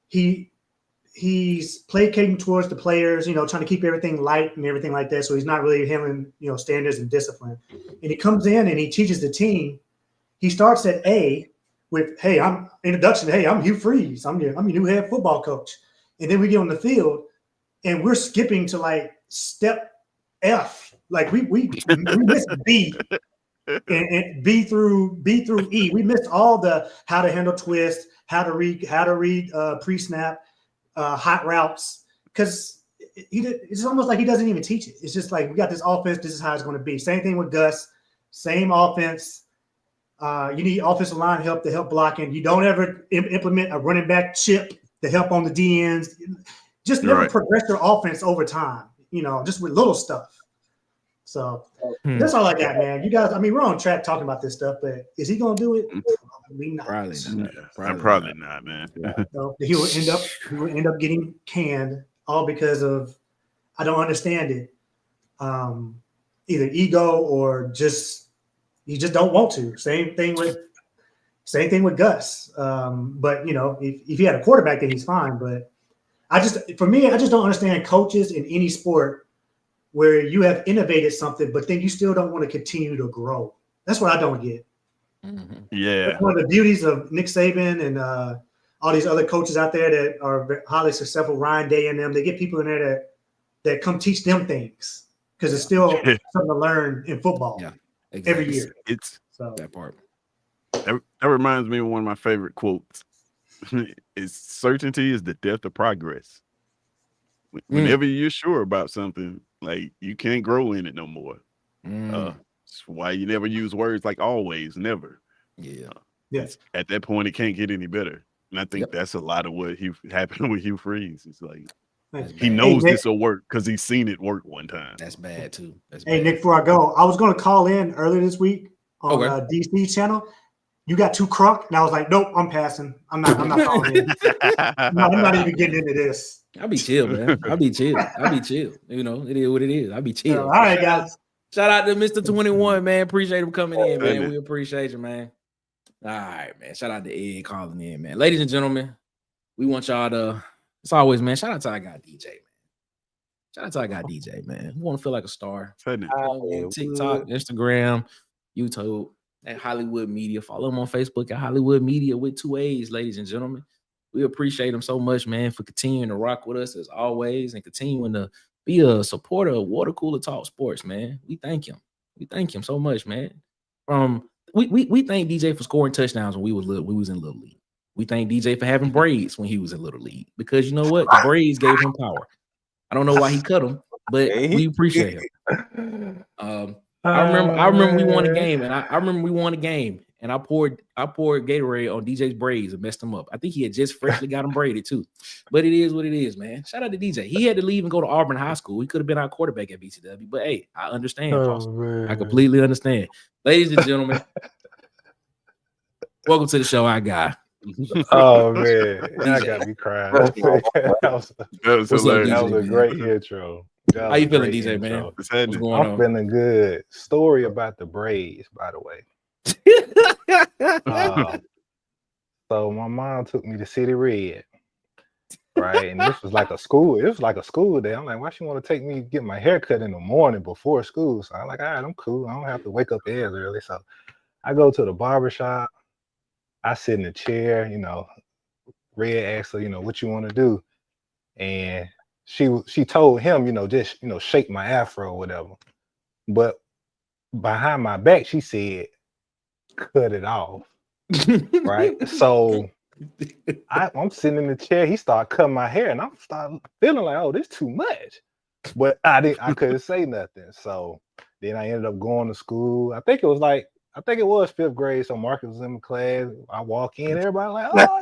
He's placating towards the players, trying to keep everything light and everything like that. So he's not really handling, standards and discipline. And he comes in and he teaches the team. He starts at A with, "Hey, I'm introduction. Hey, I'm Hugh Freeze. I'm your new head football coach." And then we get on the field, and we're skipping to like step F. Like we missed B and B through E. We missed all the how to handle twist, how to read pre-snap, hot routes, because it's almost like he doesn't even teach it. It's just like, we got this offense. This is how it's going to be. Same thing with Gus. Same offense. You need offensive line help to help blocking. You don't ever implement a running back chip to help on the DNs. Just never progress your offense over time, just with little stuff. So that's all I got, man. You guys, I mean, we're on track talking about this stuff, but is he going to do it? Probably not. Probably not, man. So he will end up getting canned, all because of, I don't understand it. Either ego or you just don't want to. Same thing with Gus. But if he had a quarterback, then he's fine. But I just don't understand coaches in any sport where you have innovated something, but then you still don't want to continue to grow. That's what I don't get. Yeah. That's one of the beauties of Nick Saban and all these other coaches out there that are highly successful, Ryan Day and them. They get people in there that come teach them things, because it's still something to learn in football. Yeah, exactly. Every year. It's that part. That reminds me of one of my favorite quotes. Is certainty is the death of progress. Whenever you're sure about something, like, you can't grow in it no more. That's why you never use words like always, never. Yes. At that point, it can't get any better. And I think that's a lot of what happened with Hugh Freeze. It's like, he knows this will work because he's seen it work one time. That's bad too. Hey, Nick, before I go, I was going to call in earlier this week on DC channel. You got too crunk, and I was like, nope, I'm passing. I'm not calling in. I'm not even getting into this. I'll be chill, man. I'll be chill. It is what it is. I'll be chill. All right, guys. Shout out to Mr. 21, man. Appreciate him coming in, man. We appreciate you, man. All right, man. Shout out to Ed calling in, man. Ladies and gentlemen, we want y'all to, as always, man, shout out to our guy DJ, man. Shout out to our guy DJ, man. We want to feel like a star. TikTok, Instagram, YouTube, at Hollywood Media. Follow him on Facebook at Hollywood Media with 2 A's, ladies and gentlemen. We appreciate him so much, man, for continuing to rock with us as always and continuing to be a supporter of Water Cooler Talk Sports, man. We thank him. We thank him so much, man. We thank DJ for scoring touchdowns when we was in Little League. We thank DJ for having braids when he was in Little League, because you know what? The braids gave him power. I don't know why he cut them, but we appreciate him. I remember we won a game, and I remember we won a game, and I poured Gatorade on DJ's braids and messed him up. I think he had just freshly got them braided too. But it is what it is, man. Shout out to DJ. He had to leave and go to Auburn High School. He could have been our quarterback at BCW. But hey, I understand. I completely understand. Ladies and gentlemen, welcome to the show, our guy. Oh man, I got me crying. That was a great intro. How you feeling, DJ, man? What's going on? I'm feeling good. Story about the braids, by the way. So my mom took me to City Red, right? And this was like a school. It was like a school day. I'm like, why she want to take me get my hair cut in the morning before school? So I'm like, all right, I'm cool. I don't have to wake up as early. So I go to the barbershop. I sit in the chair. Red asked her, what you want to do, and she told him, just shake my afro or whatever. But behind my back, she said, cut it off. Right. So I'm sitting in the chair. He started cutting my hair, and I'm starting feeling like, oh, this too much. But I couldn't say nothing. So then I ended up going to school. I think it was 5th grade. So Marcus was in my class. I walk in, everybody like, oh,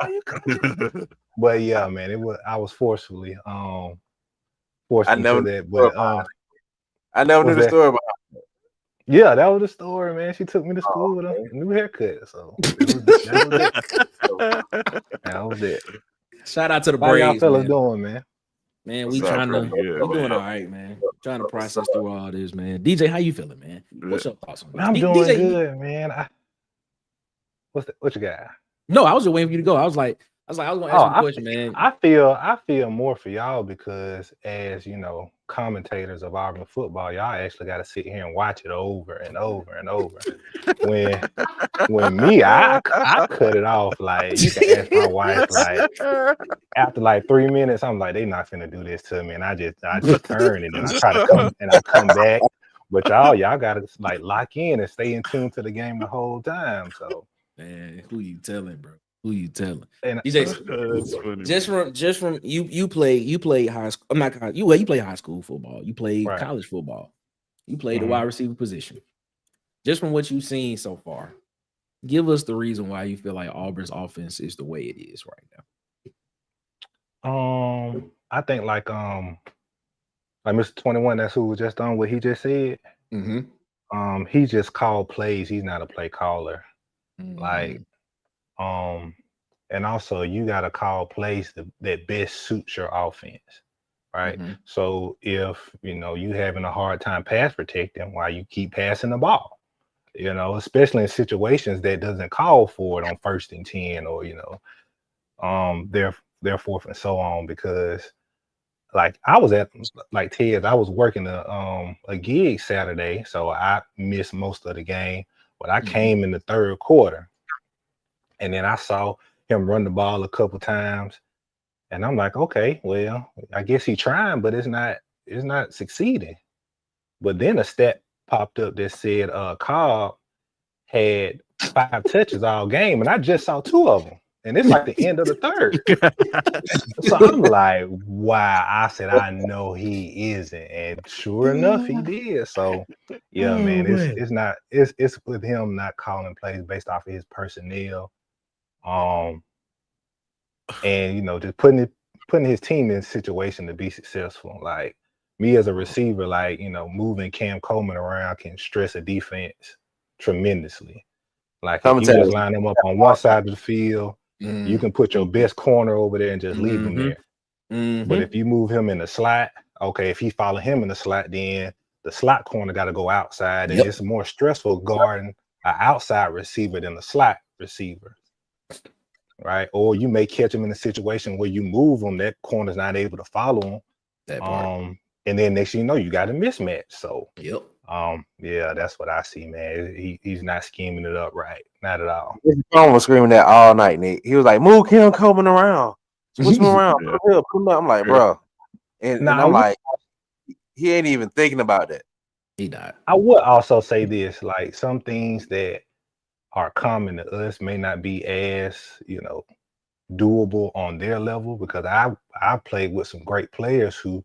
you cut it. But yeah, man, I was forcefully forced into that. But I never knew the story about it. Yeah, that was the story, man. She took me to school with a new haircut. So that was it. Shout out to the braids. How y'all fellas doing, man? Man, we doing all right, man. Trying to process through all this, man. DJ, how you feeling, man? What's your thoughts on this? I'm doing good, man. What you got? No, I was just waiting for you to go. I was like, was gonna ask you a question, man. I feel more for y'all because as you know, commentators of Auburn football, y'all actually got to sit here and watch it over and over and over. When me, I cut it off. Like you can ask my wife, like after like 3 minutes, I'm like, they not finna do this to me, and I just turn and then I try to come back. But y'all gotta like lock in and stay in tune to the game the whole time. So man, who you telling, bro? Who you telling? and DJ, That's funny. just from you played high school. I'm not college. You played high school football. You played Right. college football. You played the wide receiver position. Just from what you've seen so far, give us the reason why you feel like Auburn's offense is the way it is right now. I think like Mr. 21, that's who was just on what he just said. Mm-hmm. He just called plays. He's not a play caller. Mm-hmm. Like, and also you got to call plays that best suits your offense, right? Mm-hmm. So if you know you having a hard time pass protecting, why you keep passing the ball, you know, especially in situations that doesn't call for it on 1st and 10 or you know, their 4th and so on. Because like I was at like Ted, I was working a gig Saturday, so I missed most of the game. But I came in the 3rd quarter, and then I saw him run the ball a couple times, and I'm like, okay, well, I guess he's trying, but it's not succeeding. But then a stat popped up that said Cobb had 5 touches all game, and I just saw 2 of them. And it's like the end of the 3rd. So I'm like, wow. I said, I know he isn't. And sure enough, he did. So yeah, man, it's with him not calling plays based off of his personnel. And you know, just putting his team in a situation to be successful. Like me as a receiver, like, you know, moving Cam Coleman around can stress a defense tremendously. Like if you just line them up on one side of the field, you can put your best corner over there and just leave him there. But if you move him in the slot, okay, if he follow him in the slot, then the slot corner got to go outside, and it's more stressful guarding an outside receiver than a slot receiver, right? Or you may catch him in a situation where you move him, that corner's not able to follow him. That part. And then next thing you know, you got a mismatch. So yeah, that's what I see, man. He's not scheming it up right, not at all. His phone was screaming that all night, Nick. He was like, "Move Cam Coleman around, switch him around, put him up." I'm like, bro, and I'm like, he ain't even thinking about that. He died. I would also say this: like some things that are common to us may not be as, you know, doable on their level, because I played with some great players who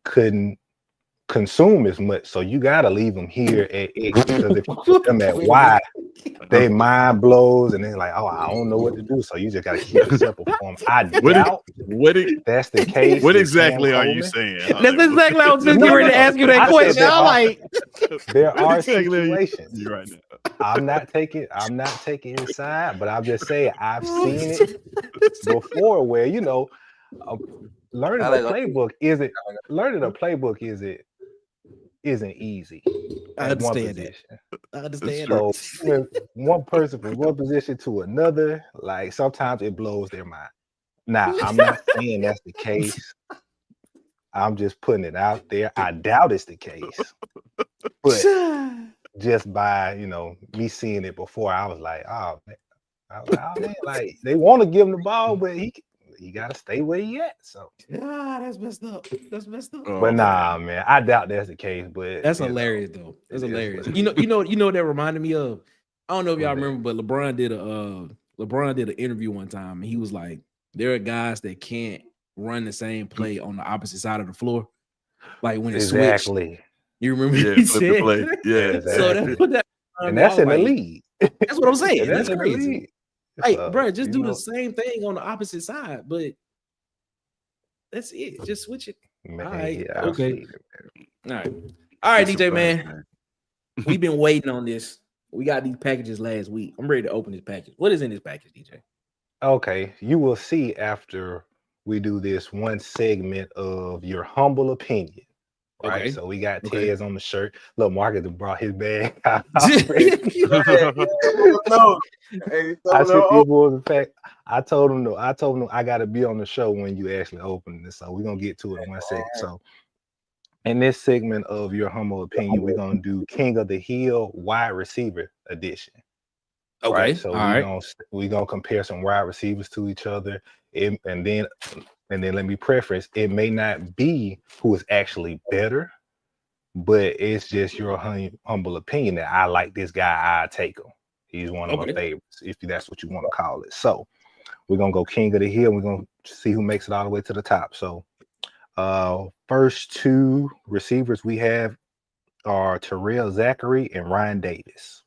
couldn't consume as much, so you got to leave them here at X, because if you put them at Y, they mind blows and they're like, oh, I don't know what to do. So you just got to keep it simple for them. I doubt that's the case. What exactly are you saying? That's exactly I was just getting ready to ask you that question. I'm like, there are situations. You're right now. I'm not taking his side, but I'm just saying I've seen it before where, you know, learning a playbook isn't easy. I understand that. I understand that. So one person from one position to another, like sometimes it blows their mind. Now, I'm not saying that's the case. I'm just putting it out there. I doubt it's the case. But just by, you know, me seeing it before, I was like, oh man, like they want to give him the ball, but he got to stay where he at. So that's messed up. That's messed up. But nah, man, I doubt that's the case. But that's hilarious, though. That's hilarious. You know what that reminded me of? I don't know if y'all remember, but LeBron did an interview one time, and he was like, there are guys that can't run the same play on the opposite side of the floor, like when it's switched. You remember? He said, play. Yeah, exactly. So that's in the league. That's what I'm saying. That's in crazy. Like, bro, just do the same thing on the opposite side, but that's it. Just switch it. Man, all right. Yeah, okay. All right, DJ, man. We've been waiting on this. We got these packages last week. I'm ready to open this package. What is in this package, DJ? Okay. You will see after we do this one segment of your humble opinion, right? Okay. So we got Okay. Tez on the shirt. Look, Marcus brought his bag out. No. Hey, I took these boys. In fact, I told him I got to be on the show when you actually open this. So we're gonna get to it in 1 second. So in this segment of your humble opinion, we're gonna do King of the Hill wide receiver edition. Okay. Right. So All we're gonna compare some wide receivers to each other. And then let me preface, it may not be who is actually better, but it's just your humble opinion that I like this guy, I take him. He's one of my favorites, if that's what you want to call it. So we're gonna go King of the Hill. We're gonna see who makes it all the way to the top. So first two receivers we have are Terrell Zachary and Ryan Davis.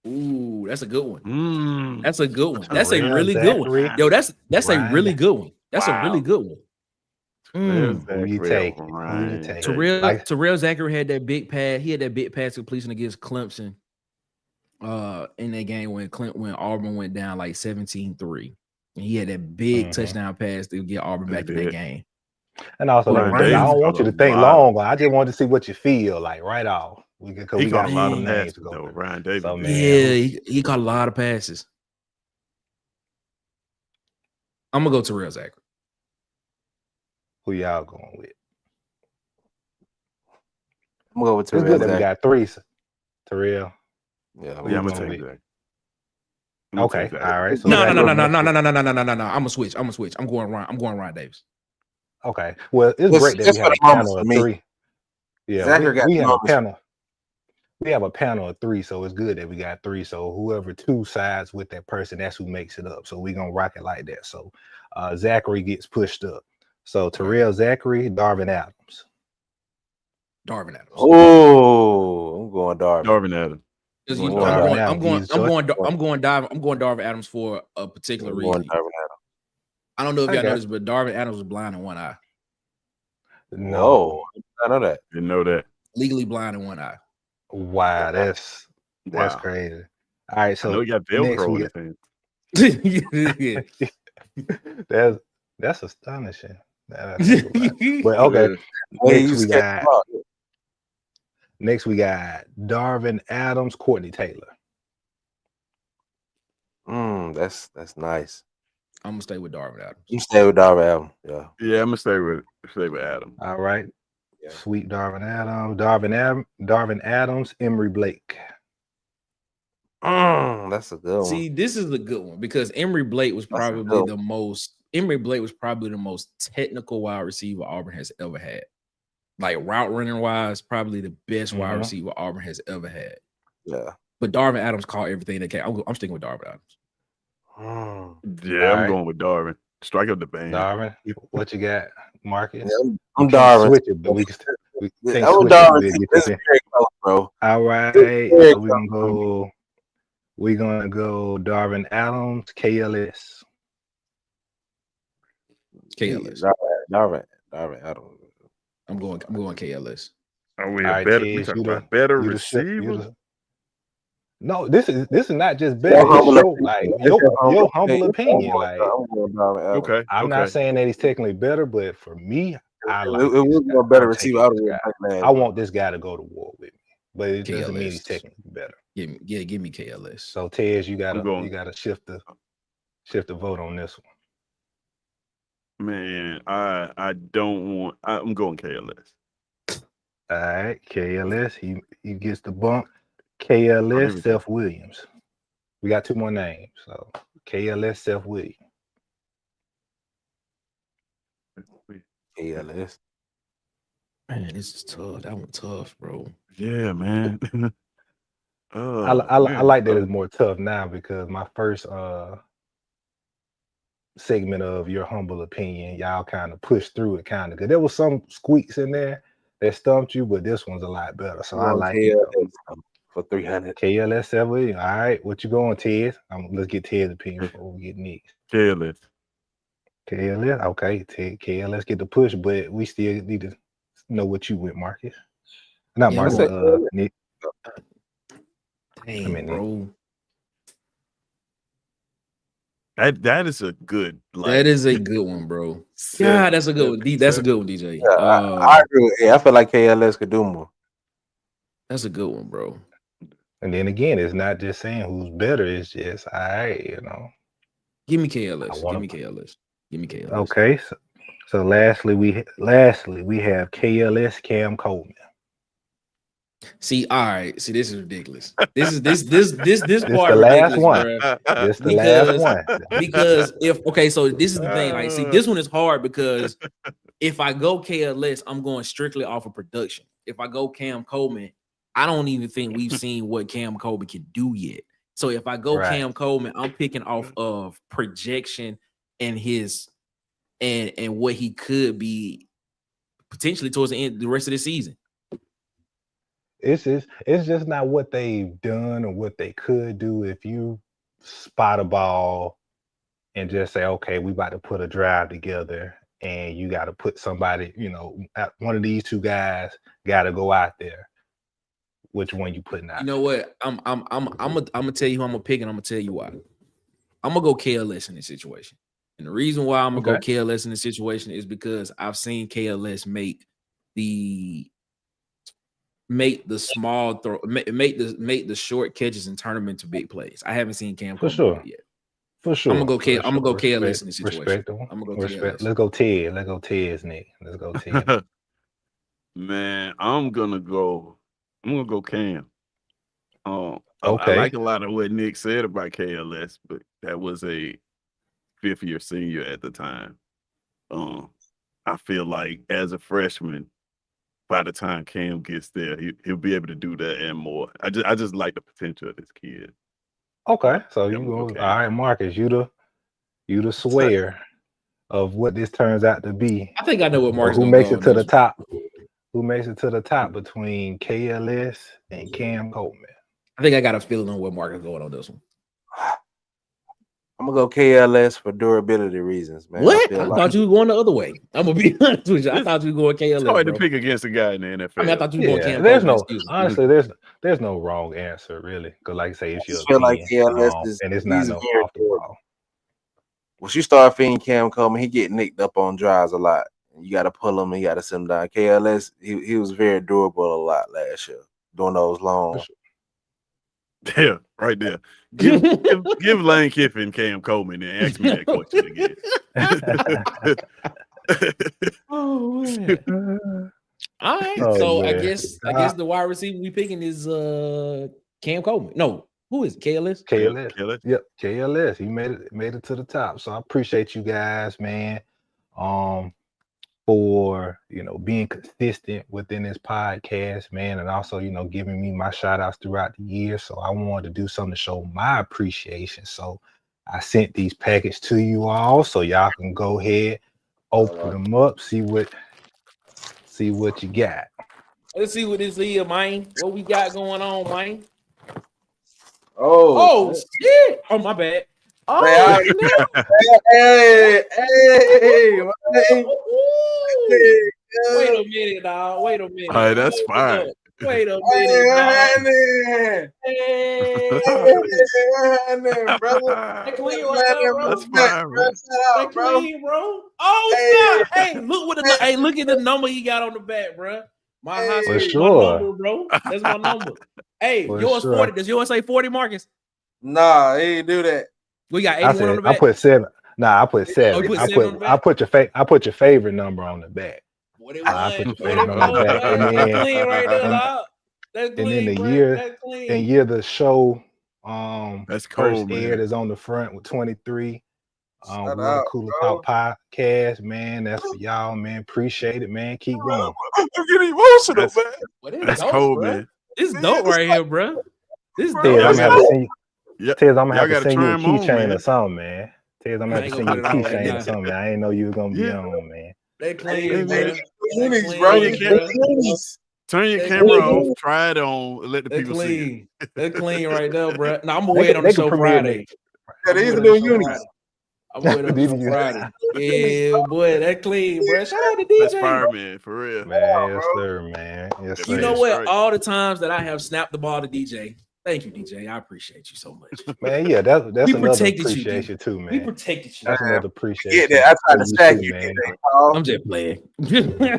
Ooh, that's a good one. That's a good one. That's Terrell a really Zachary, good one. Yo, that's Ryan a really good one. That's a really Wow. good one. Who you take? Who you take? Terrell Zachary had that big pass. He had that big pass completion against Clemson. In that game when Auburn went down like 17-3. And he had that big touchdown pass to get Auburn back in that game. And also, I don't want you to think long. I just want to see what you feel like right off. We got a lot of names passes to go though. through. Ryan Davis. So, man, yeah, he caught a lot of passes. I'm gonna go Terrell Zachary. Who y'all going with? I'm gonna go with Terrell. It's good that we got three. Terrell. Yeah, I'm gonna take that. Okay, all right. So no. I'm gonna switch. I'm going Ryan Davis. Okay. Well, it's great that we have a panel of three. Yeah, we have a panel. We have a panel of three, so it's good that we got three. So whoever two sides with that person, that's who makes it up. So we're gonna rock it like that. So Zachary gets pushed up. So Terrell Zachary, Darvin Adams. Oh, I'm going Darvin Adams. I'm going Darvin Adams for a particular reason. I don't know if y'all noticed, but Darvin Adams was blind in one eye. No, I know that. Didn't know that. Legally blind in one eye. Wow, that's crazy. All right, so I know you got Velcro in his hand. That's astonishing. But okay, next we got Darvin Adams, Courtney Taylor. That's nice. I'm gonna stay with Darvin Adams. You stay with Darvin Adams. Yeah, I'm gonna stay with Adams. All right. Yeah. Sweet Darvin Adams. Darvin Adams, Emory Blake. That's a good one. See, this is a good one because Emory Blake was probably the most technical wide receiver Auburn has ever had. Like route running wise, probably the best wide receiver Auburn has ever had. Yeah. But Darvin Adams caught everything that came. I'm sticking with Darvin Adams. Yeah, I'm going with Darvin. Strike up the band. Darvin, what you got, Marcus? Yeah, I'm Darvin. Switch it, but we can I'm Darvin. This is very close, bro. All right, so we're gonna go Darvin Adams, KLS. Darvin Adams. I'm going KLS. Are we talking about better receiver? No, this is not just better. Your humble opinion. Like, I'm not saying that he's technically better, but for me, I like it was a better receiver. I want this guy to go to war with me, but it doesn't mean he's technically better. Give me KLS. So Tez, you gotta shift the vote on this one. Man, I'm going KLS. All right, KLS. He gets the bump. KLS, Seth Williams. We got two more names. So KLS, Seth Williams. KLS. Man, this is tough. That one tough, bro. Yeah, man. I like that it's more tough now because my first segment of your humble opinion, y'all kind of pushed through it because there was some squeaks in there that stumped you, but this one's a lot better. So I like it. For 300. KLS 7. All right, what you going, Ted? Let's get Ted's opinion before we get next. KLS. Okay, Ted. KLS get the push, but we still need to know what you went, Marcus. Not Marcus. Nick. Dang, bro. That is a good. That is a good one, bro. Yeah, that's a good one. That's a good one, DJ. Yeah, I agree. I feel like KLS could do more. That's a good one, bro. And then again, it's not just saying who's better. It's just Give me KLS. Give me KLS. Give me KLS. Okay. So lastly, we have KLS Cam Coleman. See, all right. See, this is ridiculous. This part this the last one. This the last one. Because so this is the thing. Like, see, this one is hard because if I go KLS, I'm going strictly off of production. If I go Cam Coleman, I don't even think we've seen what Cam Coleman can do yet. So if I go Cam Coleman, I'm picking off of projection and his and what he could be potentially towards the rest of the season. It's just not what they've done or what they could do. If you spot a ball and just say, okay, we about to put a drive together, and you got to put somebody, one of these two guys got to go out there. Which one you putting out? You know what? I'm gonna tell you who I'm gonna pick, and I'm gonna tell you why. I'm gonna go KLS in this situation, and the reason why I'm gonna go KLS in this situation is because I've seen KLS make the small throw, make the short catches and turn them into big plays. I haven't seen Cam for sure yet. For sure. I'm gonna go KLS in this situation. I'm gonna go KLS. Let's go Ted. Let's go Ted's Nick. Let's go Ted. Man, I'm gonna go Cam. I like a lot of what Nick said about KLS, but that was a 5th-year senior at the time. I feel like as a freshman, by the time Cam gets there, he'll be able to do that and more. I just like the potential of this kid. Okay, so you go. All right, Marcus, you the swear of what this turns out to be. I think I know what Marcus. Who makes it to the top? Who makes it to the top between KLS and Cam Coleman? I think I got a feeling on what Marcus going on this one. I'm gonna go KLS for durability reasons, man. What? I thought you were going the other way. I'm gonna be honest with you. I thought you were going KLS. It's hard to pick against a guy in the NFL. I mean, I thought you were going Cam Coleman. There's no wrong answer really, because like I say, it's your opinion, like KLS is, and it's not no off the ball. Once you start feeding Cam Coleman, he get nicked up on drives a lot. You got to pull him and you got to sit him down. KLS, he was very durable a lot last year, doing those long. Yeah, right there. Give Lane Kiffin Cam Coleman and ask me that question again. Oh man. All right. So man. I guess the wide receiver we picking is Cam Coleman. No, who is it? KLS? KLS. Yep, KLS. He made it to the top. So I appreciate you guys, man. For being consistent within this podcast, man, and also giving me my shout outs throughout the year. So I wanted to do something to show my appreciation. So I sent these packages to you all so y'all can go ahead, open them up, see what you got. Let's see what this is, man. What we got going on, man? Oh shit! Oh my bad. Oh, hey. Wait a minute, dog. Wait a minute. All right, that's fine. Wait a minute. Brother. That clean right there, bro. That's fine, bro. That clean, bro. Oh, snap. Hey, look at the number he got on the back, bro. My high school, my number, bro. That's my number. Hey, yours 40. Does yours say 40, Marcus? Nah, he ain't do that. We got 81 on the back. I put 7. Nah, I put 7. Oh, I put your favorite number on the back. I put your favorite number on the back. That's clean right there, dog. That's clean. And then the year the show that's cold, first aired is on the front with 23. Water Cooler Talk podcast, man. That's for y'all, man. Appreciate it, man. Keep going. I'm getting emotional, man. That's cold, man. This is dope right here, bro. This is dope. I'm gonna have to send you a keychain or something, man. Tez, I'm gonna have to send you a keychain or something. I didn't know you were gonna be on, man. They clean, man. Turn your camera off. Try it on. Let the people see it. They're clean right there, bro. Now I'm gonna wait on the show Friday. Yeah, these are new unis. I'm waiting on the show Friday. Yeah, boy, that clean, bro. Shout out to DJ. That's fire, man, for real. Man, yes, sir, man. Yes, sir. You know what? All the times that I have snapped the ball to DJ, Thank you, DJ. I appreciate you so much. Man, yeah, that's We another protected you, appreciation too, We man. protected you. That's another Get appreciation. that. I tried to for sack too, you, man. DJ, Paul. I'm just playing.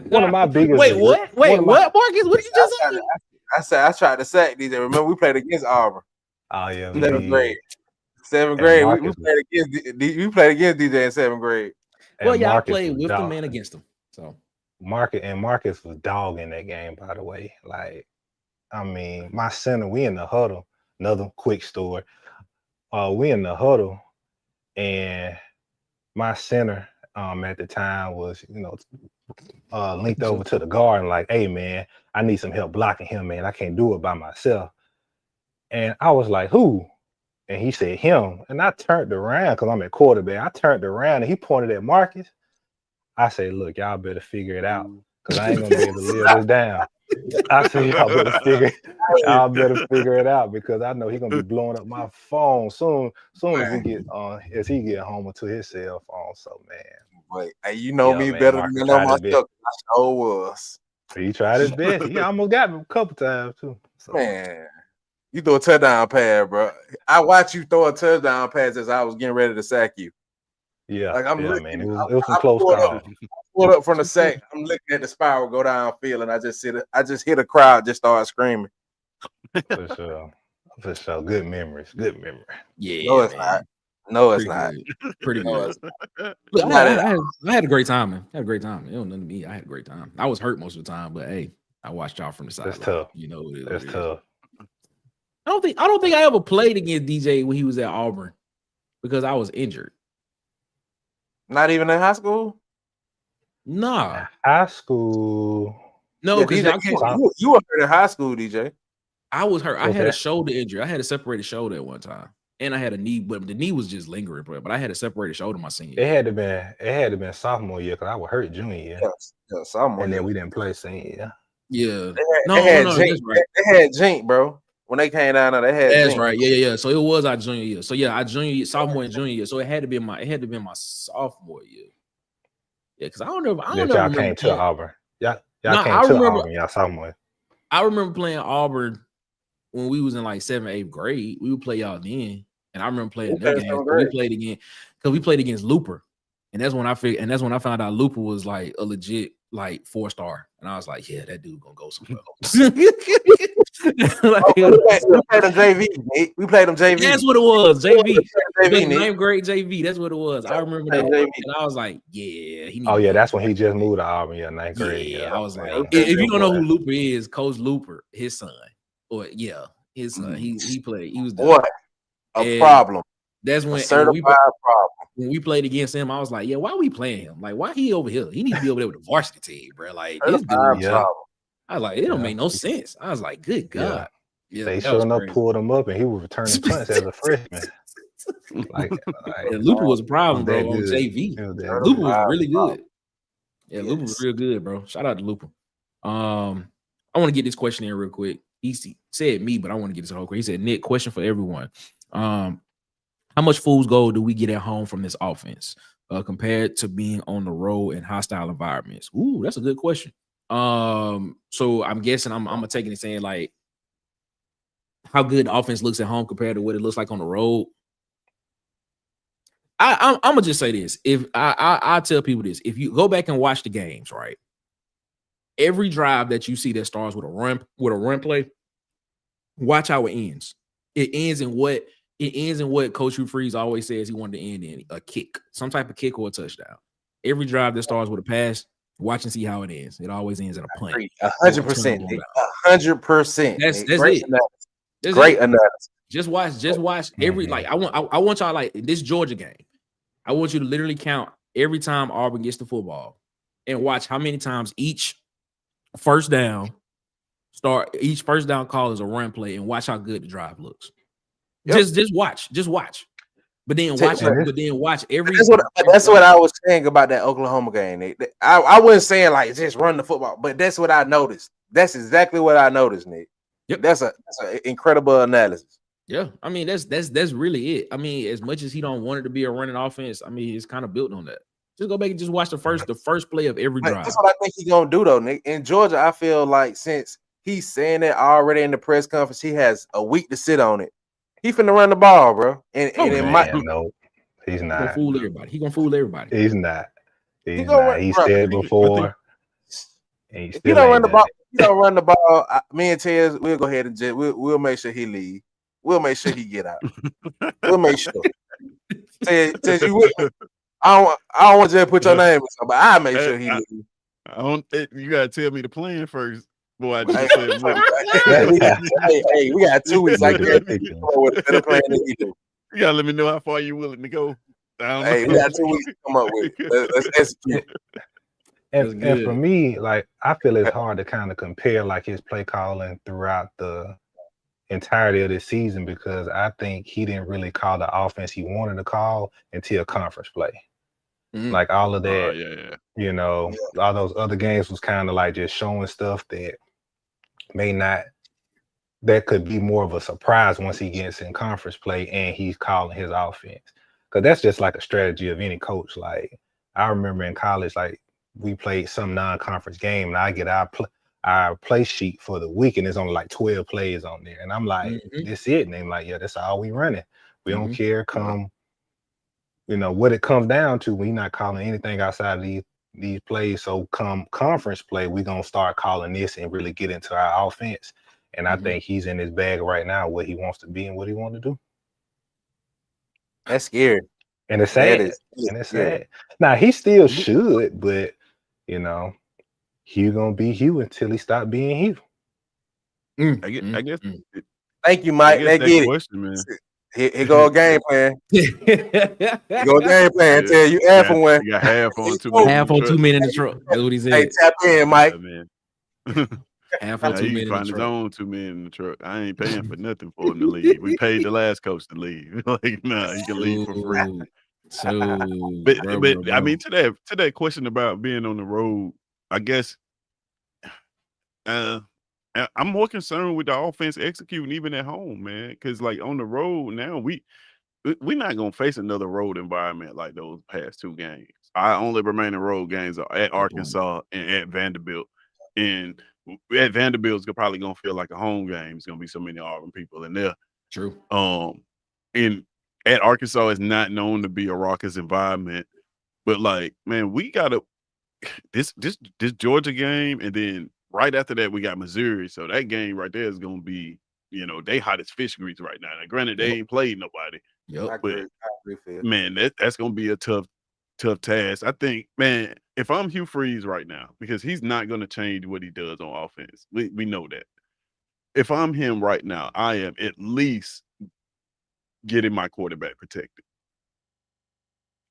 One of my biggest. Wait, what? Wait, what, Marcus? What did you just say? I tried to sack DJ. Remember, we played against Auburn. Oh yeah, Seventh grade. And We Marcus, played against DJ in 7th grade. Well, and yeah, I Marcus played was with them dog- and against them. So Marcus was dogging that game, by the way. Like, I mean, my center, we in the huddle. Another quick story. We in the huddle, and my center at the time was, linked over to the guard and like, hey man, I need some help blocking him, man. I can't do it by myself. And I was like, who? And he said him. And I turned around because I'm at quarterback. I turned around and he pointed at Marcus. I said, look, y'all better figure it out because I ain't gonna be able to live this down. I said, y'all better figure it out because I know he's gonna be blowing up my phone soon as he get home to his cell phone. So man. But hey, you know me man, better Marcus than I know tried his myself. I sure was. He tried his best. He almost got me a couple times too. So. Man, you throw a touchdown pass, bro. I watched you throw a touchdown pass as I was getting ready to sack you. Yeah, like I'm looking, man. It was some close calls. Pulled up from the sack. I'm looking at the spiral go downfield, and I just hit a crowd, just started screaming. For sure. Good memories. yeah, No, it's man. not. No, it's Pretty not. good. Pretty No, good. it's not. Look, I had a great time, man. I had a great time. It don't nothing to me. I had a great time. I was hurt most of the time, but hey, I watched y'all from the side. That's tough. You know what it is. That's tough. I don't think I ever played against DJ when he was at Auburn because I was injured. Not even in high school. Nah. High school. No, because you were hurt in high school, DJ. I was hurt. I had Okay. a shoulder injury. I had a separated shoulder at one time. And I had a knee, but the knee was just lingering, but I had a separated shoulder my senior year. It had to been sophomore year because I was hurt junior year. Yeah, sophomore and year. then we didn't play senior year. Yeah. They had That's Jink, right. They had Jink, bro. When they came down there, they had That's Jink. right. Yeah. So it was our junior year. So yeah, our junior year, sophomore and junior year. So it had to be my sophomore year. Yeah, because I don't know. Y'all came to Auburn. Y'all came to Auburn, y'all sophomore. I remember playing Auburn when we was in like 7th, 8th grade. We would play y'all then. And I remember playing that game. We played against Looper. And that's when I found out Looper was like a legit like 4-star. And I was like, yeah, that dude gonna go somewhere else. We played them JV. We played them JV. That's what it was. JV. JV, 9th grade JV. That's what it was. I remember that. JV. And I was like, yeah. That's when he just moved to Auburn. Yeah, 9th grade. Yeah, I was like, if you don't know who Looper is, Coach Looper, his son. Or his son. He played. He was what a problem. That's when certified problem. When we played against him, I was like, yeah, why are we playing him? Like, why he over here? He needs to be over there with the varsity team, bro. Like, this dude. I was like, it don't make no sense. I was like, good God. Yeah, they sure enough pulled him up and he was returning punts as a freshman. Looper was a problem, bro, on JV. Looper was really good. Yeah, Looper was real good, bro. Shout out to Looper. I want to get this question in real quick. He said me, but I want to get this whole quick. He said, Nick, question for everyone. How much fool's gold do we get at home from this offense compared to being on the road in hostile environments? Ooh, that's a good question. So I'm guessing I'm gonna take it and saying like how good the offense looks at home compared to what it looks like on the road. I'm gonna just say this. If I tell people this, if you go back and watch the games, right? Every drive that you see that starts with a run play, watch how it ends. It ends in what Coach Hugh Freeze always says he wanted to end in, a kick, some type of kick or a touchdown. Every drive that starts with a pass, watch and see how it ends. It always ends in a punt. 100%. 100%. That's great it. analysis. That's great it. analysis. Just watch every like I want y'all like this Georgia game. I want you to literally count every time Auburn gets the football and watch how many times each first down call is a run play and watch how good the drive looks. Yep. Just watch. But then watch every. That's what I was saying about that Oklahoma game. I wasn't saying like just run the football, but that's what I noticed. That's exactly what I noticed, Nick. Yep. That's an incredible analysis. Yeah, I mean that's really it. I mean, as much as he don't want it to be a running offense, I mean it's kind of built on that. Just go back and just watch the first play of every drive. That's what I think he's gonna do though, Nick. In Georgia, I feel like since he's saying that already in the press conference. He has a week to sit on it. He finna run the ball, bro. And it might. No, he's He gonna not. fool everybody. He gonna fool everybody. He's not. He's gonna not. run, He bro. said before, and he If he still don't run ain't the done ball, it. if he don't run the ball. Me and Tez, we'll go ahead and we'll make sure he leave. We'll make sure he get out. We'll make sure. Tez, you with me? I don't want you to put your name in something, but I'll make sure he leave. I don't. You gotta tell me the plan first. Boy, I Hey, just said what. hey, we got 2 weeks. I guarantee you come up with a better plan than he do. You gotta let me know how far you're willing to go. I don't Hey, know. we got 2 weeks to come up with it. Let's execute. And for me, like, I feel it's hard to kind of compare like his play calling throughout the entirety of this season, because I think he didn't really call the offense he wanted to call until conference play. Like all of that, you know, all those other games was kind of like just showing stuff that that could be more of a surprise once he gets in conference play and he's calling his offense. Because that's just like a strategy of any coach. Like, I remember in college, like, we played some non-conference game and I get our play sheet for the week and there's only like 12 plays on there. And I'm like, this it. And they're like, yeah, that's all we running. We don't care you know, what it comes down to. We're not calling anything outside of these plays. So come conference play, we're going to start calling this and really get into our offense. And I think he's in his bag right now, what he wants to be and what he wants to do. That's scary. And it's sad. Sad. Now, he still should, but, you know, Hugh going to be Hugh until he stop being Hugh. I guess. Thank you, Mike. They get it. Question, man. Here go a game plan. Here go a game plan. Tell you half on one. You got half on 2 men. Half on 2 men in the truck. That's what he said. Hey, tap in, Mike. Half on 2 men in the truck. He can find his own 2 men in the truck. I ain't paying for nothing for him to leave. We paid the last coach to leave. Like, nah, he can leave for free. But I mean, to that question about being on the road, I guess I'm more concerned with the offense executing even at home, man. Because like on the road now, we're not gonna face another road environment like those past 2 games. Our only remaining road games are at Arkansas and at Vanderbilt. And at Vanderbilt, it's probably gonna feel like a home game. It's gonna be so many Auburn people in there. True. And at Arkansas, it's not known to be a raucous environment. But like, man, we gotta this Georgia game, and then right after that, we got Missouri. So that game right there is gonna be, you know, they hot as fish grease right now. Now, granted, they ain't played nobody. But man, that's gonna be a tough task. I think, man, if I'm Hugh Freeze right now, because he's not gonna change what he does on offense. We know that. If I'm him right now, I am at least getting my quarterback protected.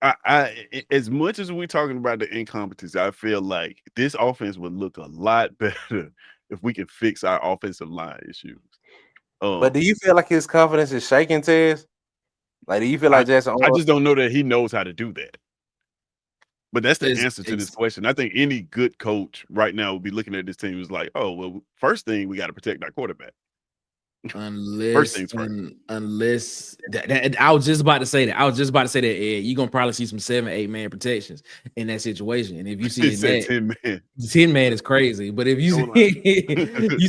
I as much as we're talking about the incompetence, I feel like this offense would look a lot better if we can fix our offensive line issues. But do you feel like his confidence is shaking, Tez? Like, do you feel like Jackson? I just don't know that he knows how to do that. But that's the answer to this question. I think any good coach right now would be looking at this team is like, oh, well, first thing, we got to protect our quarterback. Unless I was just about to say that, Ed, you're gonna probably see some 7-8 man protections in that situation. And if you see that 10 man is crazy, but if you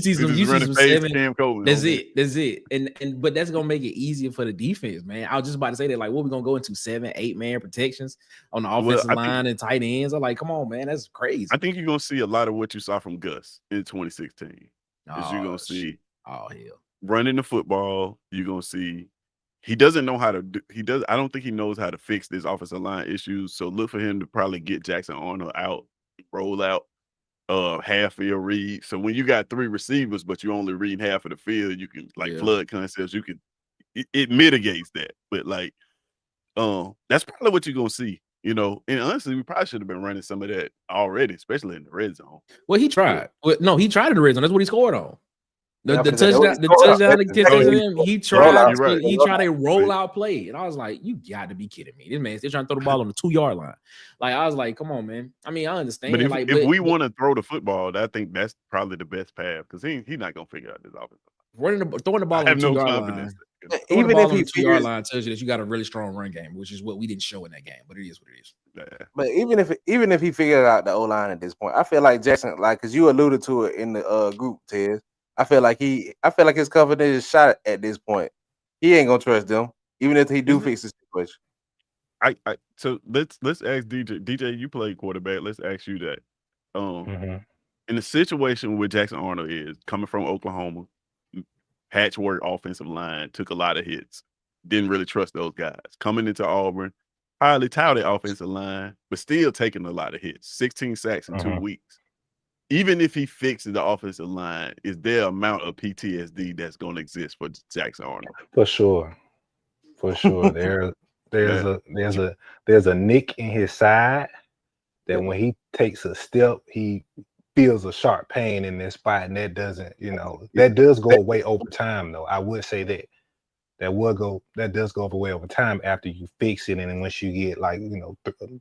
see some 7, that's it. And but that's gonna make it easier for the defense, man. I was just about to say that, like, what we gonna go into 7-8 man protections on the offensive line and tight ends? I'm like, come on, man, that's crazy. I think you're gonna see a lot of what you saw from Gus in 2016. You're gonna see hell. Running the football, you're gonna see he doesn't know how to do. I don't think he knows how to fix this offensive line issues. So look for him to probably get Jackson Arnold out, roll out, half field read. So when you got 3 receivers, but you only read half of the field, you can flood concepts. You can it mitigates that. But like, that's probably what you're gonna see. You know, and honestly, we probably should have been running some of that already, especially in the red zone. Well, he tried. No, he tried in the red zone. That's what he scored on. The touchdown, he tried a rollout play, and I was like, "You got to be kidding me! This man's still trying to throw the ball on the 2-yard line." Like, I was like, "Come on, man!" I mean, I understand. But if we want to throw the football, I think that's probably the best path because he's not gonna figure out this offense. Throwing the ball on the 2-yard line. Even if he 2-yard line tells you that you got a really strong run game, which is what we didn't show in that game. But it is what it is. Yeah. But even if he figured out the O-line at this point, I feel like Jackson, like, because you alluded to it in the group, Ted. I feel like his confidence is shot at this point. He ain't gonna trust them, even if he do fix the situation. So let's ask DJ. DJ, you play quarterback. Let's ask you that. In the situation where Jackson Arnold is coming from Oklahoma, patchwork offensive line, took a lot of hits, didn't really trust those guys. Coming into Auburn, highly touted offensive line, but still taking a lot of hits. 16 sacks in 2 weeks. Even if he fixes the offensive line, is there amount of PTSD that's going to exist for Jackson Arnold? For sure. There's a nick in his side that when he takes a step, he feels a sharp pain in this spot, and that does go away over time. Though I would say that does go away over time after you fix it, and then once you get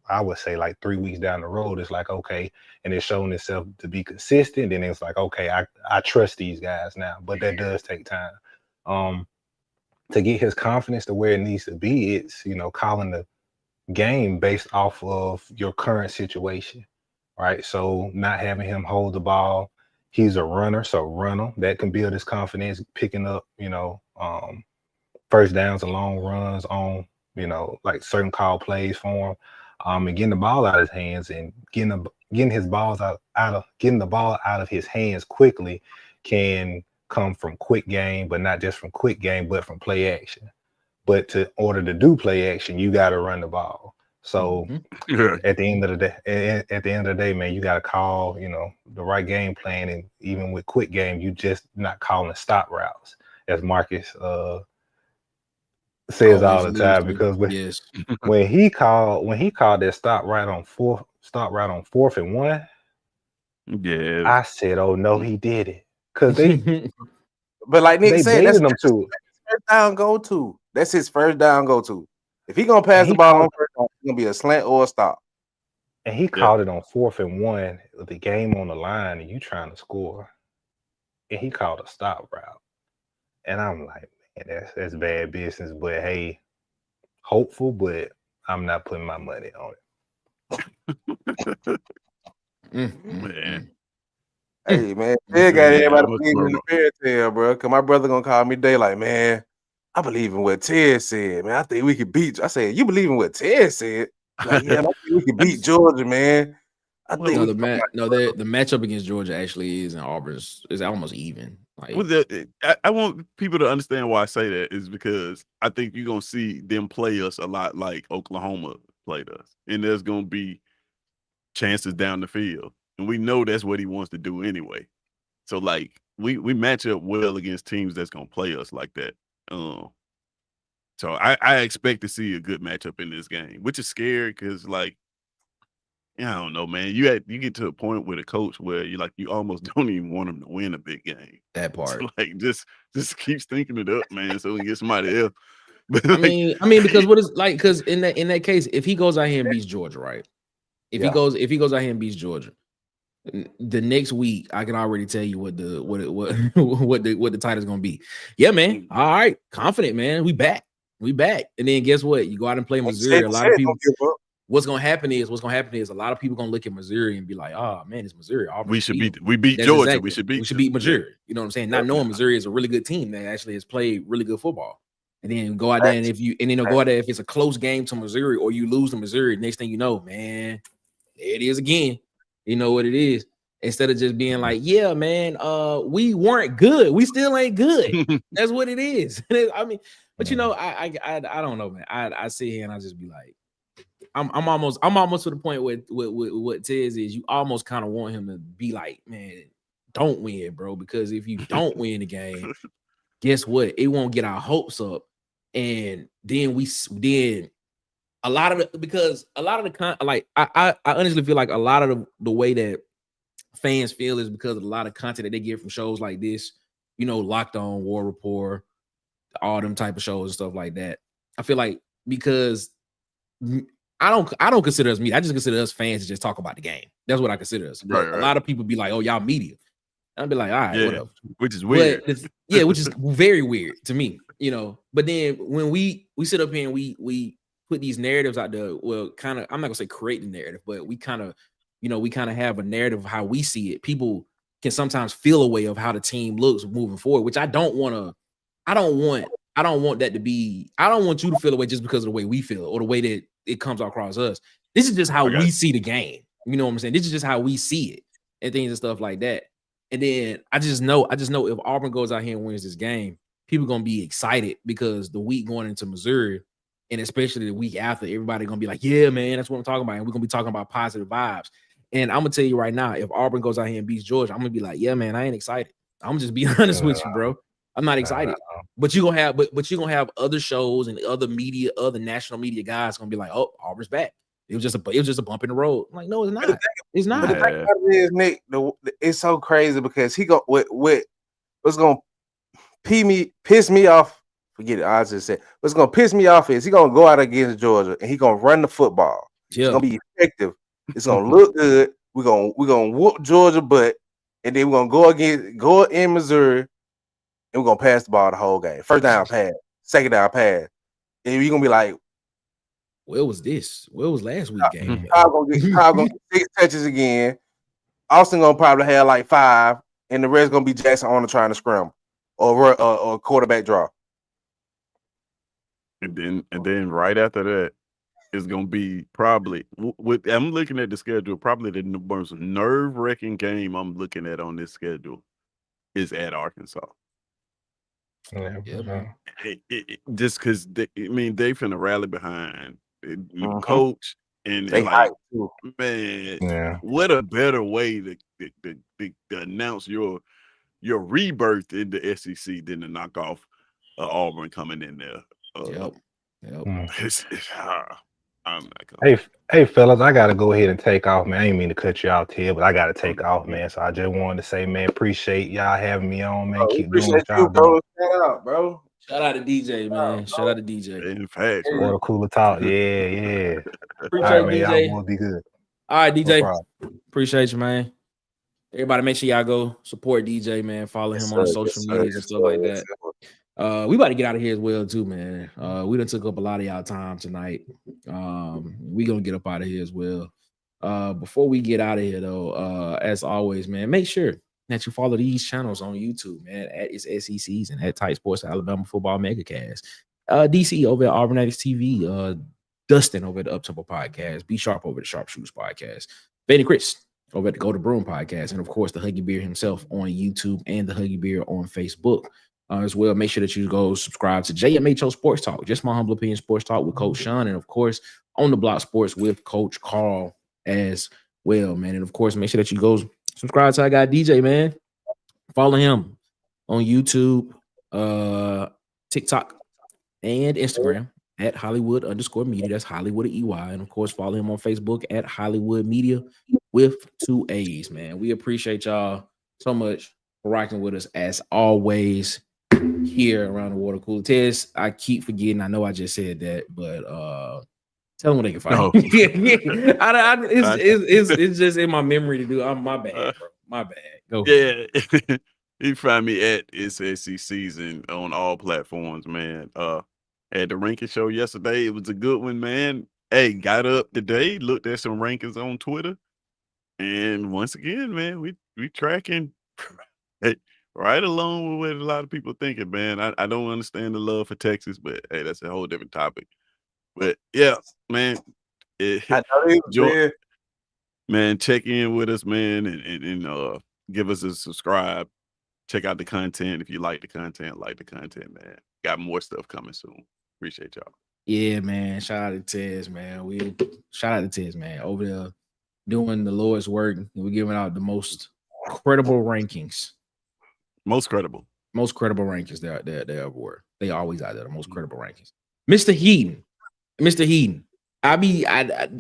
I would say like 3 weeks down the road, it's like okay, and it's showing itself to be consistent. Then it's like okay, I trust these guys now, but that does take time. To get his confidence to where it needs to be, it's calling the game based off of your current situation, right? So not having him hold the ball, he's a runner, so runner that can build his confidence, picking up first downs and long runs on like certain call plays for him, and getting the ball out of his hands and getting the ball out of his hands quickly can come from quick game, but not just from quick game, but from play action. But in order to do play action, you got to run the ball. So at the end of the day, man, you got to call the right game plan, and even with quick game, you just not calling stop routes, as Marcus says all the time. Because when he called that stop route on 4th and 1, I said, oh no, he did it. Because but like Nick said, that's them his first down go to. That's his first down go to. If he gonna pass the ball on first down, it's gonna be a slant or a stop. And he called it on 4th and 1 with the game on the line, and you trying to score, and he called a stop route. And I'm like, man, that's bad business. But hey, hopeful, but I'm not putting my money on it. Man. Hey man, they got everybody believing in the fairy tale, bro. Cause my brother gonna call me daylight, man. I believe in what Ted said, man. I think we could beat. I said, you believe in what Ted said? Like, yeah, I think we could beat Georgia, man. I think the matchup against Georgia actually is in Auburn's is almost even. Like, I want people to understand why I say that is because I think you're gonna see them play us a lot like Oklahoma played us, and there's gonna be chances down the field. And we know that's what he wants to do anyway. So like we match up well against teams that's gonna play us like that. So I expect to see a good matchup in this game, which is scary because like I don't know, man. You get to a point with a coach where you almost don't even want him to win a big game. That part. So like just keep thinking it up, man, so we can get somebody else. But I mean, because what is like because in that case, if he goes out here and beats Georgia, right? If he goes out here and beats Georgia, the next week I can already tell you what the title's gonna be. Yeah, man. All right, confident, man. We back, and then guess what? You go out and play Missouri. A lot of people. What's gonna happen is a lot of people gonna look at Missouri and be like, "Oh man, it's Missouri. We beat Georgia. Exactly. We should beat Missouri." You know what I'm saying? Not knowing Missouri is a really good team that actually has played really good football. And then go out there and go out there if it's a close game to Missouri or you lose to Missouri, next thing you know, man, there it is again. You know what it is. Instead of just being like, yeah, man, we weren't good. We still ain't good. That's what it is. I mean, but I don't know, man. I sit here and I just be like, I'm almost to the point with what Tez is. You almost kind of want him to be like, man, don't win, bro. Because if you don't win the game, guess what? It won't get our hopes up. And then I honestly feel like a lot of the way that fans feel is because of a lot of content that they get from shows like this, Locked On, War Report, all them type of shows and stuff like that. I feel like because I don't consider us media. I just consider us fans to just talk about the game. That's what I consider us. Right. A lot of people be like, "Oh, y'all media." I'd be like, "All right, whatever." Which is weird. Which is very weird to me, But then when we sit up here and we put these narratives out there, well, kind of, I'm not gonna say create the narrative, but we kind of have a narrative of how we see it. People can sometimes feel a way of how the team looks moving forward, which I don't want that to be. I don't want you to feel away just because of the way we feel or the way that it comes across us. This is just how we see the game. You know what I'm saying? This is just how we see it and things and stuff like that. And then I just know if Auburn goes out here and wins this game, people are gonna be excited because the week going into Missouri, and especially the week after, everybody gonna be like, yeah, man, that's what I'm talking about. And we're gonna be talking about positive vibes. And I'm gonna tell you right now, if Auburn goes out here and beats Georgia, I'm gonna be like, yeah, man, I ain't excited. I'm just being honest with you, bro. I'm not excited. But you're gonna have other shows and other media, other national media guys gonna be like, oh, Auburn's back. It was just a bump in the road. I'm like, no, it's not. It's not. But the thing about it is, Nick, it's so crazy because he go what's gonna piss me off. Forget it. I just said what's gonna piss me off is he gonna go out against Georgia and he gonna run the football. Yeah. It's gonna be effective. It's gonna look good. We're gonna whoop Georgia butt, and then we're gonna go in Missouri, and we're gonna pass the ball the whole game. First down pass, second down pass, and you're gonna be like, where was this? Where was last week game? Kyle gonna get 6 touches again. Austin gonna probably have like 5, and the rest gonna be Jackson on trying to scramble or quarterback draw. And then right after that, it's gonna be probably I'm looking at the schedule. Probably the most nerve-wracking game I'm looking at on this schedule is at Arkansas. Just because they finna rally behind coach and like, man, what a better way to announce your rebirth in the SEC than to knock off Auburn coming in there. I'm not gonna. Hey, fellas, I gotta go ahead and take off, man. I ain't mean to cut you out here, but I gotta take off, man. So I just wanted to say, man, appreciate y'all having me on, man. Keep doing what y'all doing. Shout out, bro. Shout out to DJ, man. Shout out to DJ. In fact, Water cooler talk. Yeah. Appreciate All right, man. DJ. Y'all will be good. All right, DJ. No appreciate you, man. Everybody, make sure y'all go support DJ, man. Follow him on the social medias and stuff like that. We about to get out of here as well, too, man. We done took up a lot of y'all time tonight. We gonna get up out of here as well. Before we get out of here, though, as always, man, make sure that you follow these channels on YouTube, man, at It's SEC Season, at Tight Sports Alabama Football Megacast. DC over at Auburn TV, Dustin over at the Uptempo Podcast, B Sharp over at the Sharpshooters Podcast, Benny Chris over at the Go to Broom Podcast, and of course the Huggy Bear himself on YouTube and the Huggy Bear on Facebook. As well, make sure that you go subscribe to JMHO Sports Talk, just my humble opinion sports talk with Coach Sean, and of course on the Block Sports with Coach Carl as well, man. And of course, make sure that you go subscribe to our guy DJ, man. Follow him on YouTube, TikTok, and Instagram at Hollywood_media. That's Hollywood EY. And of course, follow him on Facebook at Hollywood Media with 2 A's, man. We appreciate y'all so much for rocking with us as always here around the water cooler. Tez, I keep forgetting. I know I just said that, but tell them where they can find me. It's just in my memory to do. My bad, bro. My bad. Go. Yeah. You find me at It's SEC Season on all platforms, man. At the ranking show yesterday, it was a good one, man. Hey, got up today, looked at some rankings on Twitter, and once again, man, we tracking right along with what a lot of people thinking, man. I don't understand the love for Texas, but hey, that's a whole different topic. But yeah, man, man, check in with us, man, and give us a subscribe. Check out the content if you like the content, man. Got more stuff coming soon. Appreciate y'all. Yeah, man. Shout out to Tez, man. Shout out to Tez, man. Over there doing the Lord's work. We're giving out the most credible rankings. Most credible rankings they ever were. They always are there, the most credible rankings. Mr. Heaton.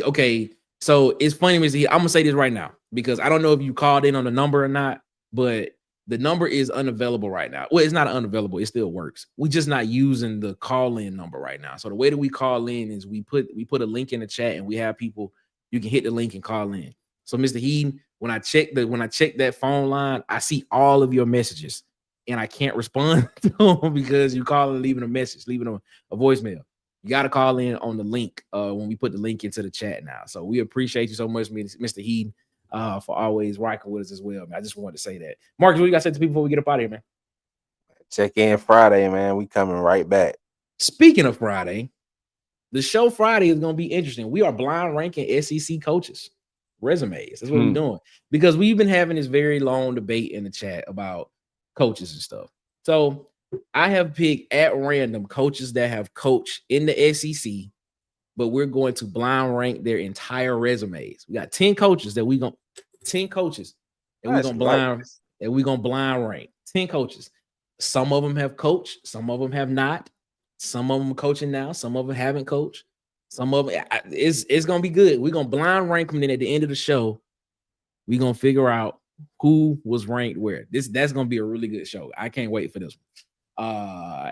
Okay. So it's funny, Mr. Heaton. I'm gonna say this right now because I don't know if you called in on the number or not, but the number is unavailable right now. Well, it's not unavailable, it still works. We're just not using the call-in number right now. So the way that we call in is we put a link in the chat and we have people, you can hit the link and call in. So Mr. Heaton, when I check that phone line, I see all of your messages and I can't respond to them because you call and leaving a message, leaving a voicemail. You got to call in on the link when we put the link into the chat now. So we appreciate you so much, Mr. Heaton. for always rocking with us as well, man. I just wanted to say that. Marcus, what you got to say to people before we get up out of here, man? Check in Friday, man. We coming right back. Speaking of Friday, the show Friday is going to be interesting. We are blind ranking SEC coaches resumes. That's what we're doing, because we've been having this very long debate in the chat about coaches and stuff. So I have picked at random coaches that have coached in the SEC, but we're going to blind rank their entire resumes. We got 10 coaches that we're going to blind rank. 10 coaches. Some of them have coached, some of them have not. Some of them are coaching now, some of them haven't coached. Some of them, it's gonna be good. We're gonna blind rank them. Then at the end of the show, we're gonna figure out who was ranked where. That's gonna be a really good show. I can't wait for this one.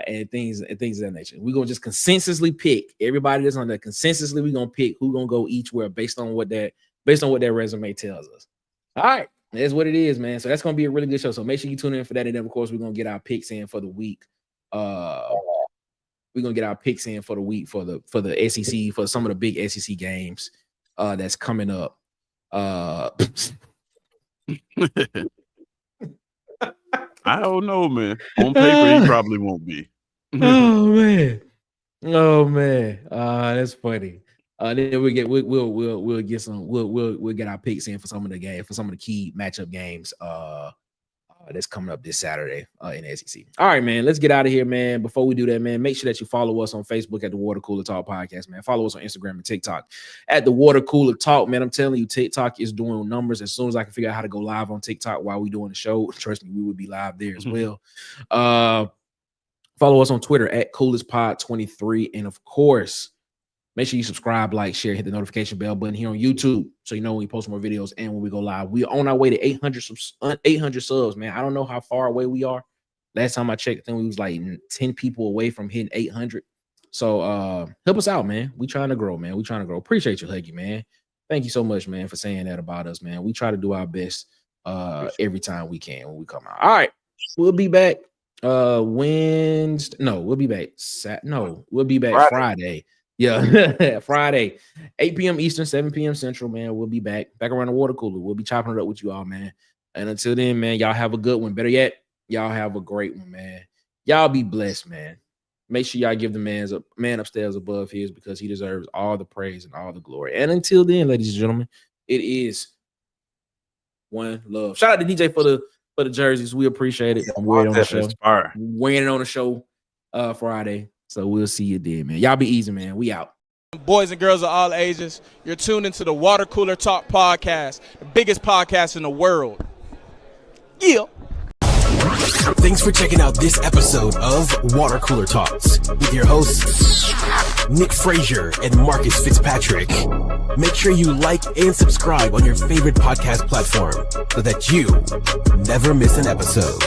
And things of that nature. We're gonna just consensusly pick everybody that's on there. Consensusly, we're gonna pick who's gonna go each where based on what their resume tells us. All right, that's what it is, man. So that's gonna be a really good show. So make sure you tune in for that. And then of course, we're gonna get our picks in for the week. We're gonna get our picks in for the week for the SEC, for some of the big SEC games that's coming up. I don't know, man. On paper, he probably won't be. Oh man, that's funny. Then we'll get our picks in for some of the game, for some of the key matchup games that's coming up this Saturday in the SEC. All right, man, let's get out of here, man. Before we do that, man, make sure that you follow us on Facebook at the Water Cooler Talk Podcast, man. Follow us on Instagram and TikTok at the Water Cooler Talk, man. I'm telling you, TikTok is doing numbers. As soon as I can figure out how to go live on TikTok while we doing the show, trust me, we will be live there as well. Follow us on Twitter at CoolestPod23, and of course, make sure you subscribe, like, share, hit the notification bell button here on YouTube so you know when we post more videos and when we go live. We're on our way to 800 subs, man. I don't know how far away we are. Last time I checked, I think we was like 10 people away from hitting 800. So help us out, man. We trying to grow, man. We trying to grow. Appreciate you, Huggy, man. Thank you so much, man, for saying that about us, man. We try to do our best every time we can when we come out. All right, we'll be back Wednesday. No, we'll be back we'll be back Friday. Yeah, Friday, 8 p.m. Eastern, 7 p.m. Central, man. We'll be back around the water cooler. We'll be chopping it up with you all, man. And until then, man, y'all have a good one. Better yet, y'all have a great one, man. Y'all be blessed, man. Make sure y'all give the man upstairs above his, because he deserves all the praise and all the glory. And until then, ladies and gentlemen, it is one love. Shout out to DJ for the jerseys. We appreciate it. I'm wearing it on the show Friday. So we'll see you then, man. Y'all be easy, man. We out. Boys and girls of all ages, you're tuned into the Water Cooler Talk Podcast, the biggest podcast in the world. Yeah. Thanks for checking out this episode of Water Cooler Talks with your hosts, Nick Frazier and Marcus Fitzpatrick. Make sure you like and subscribe on your favorite podcast platform so that you never miss an episode.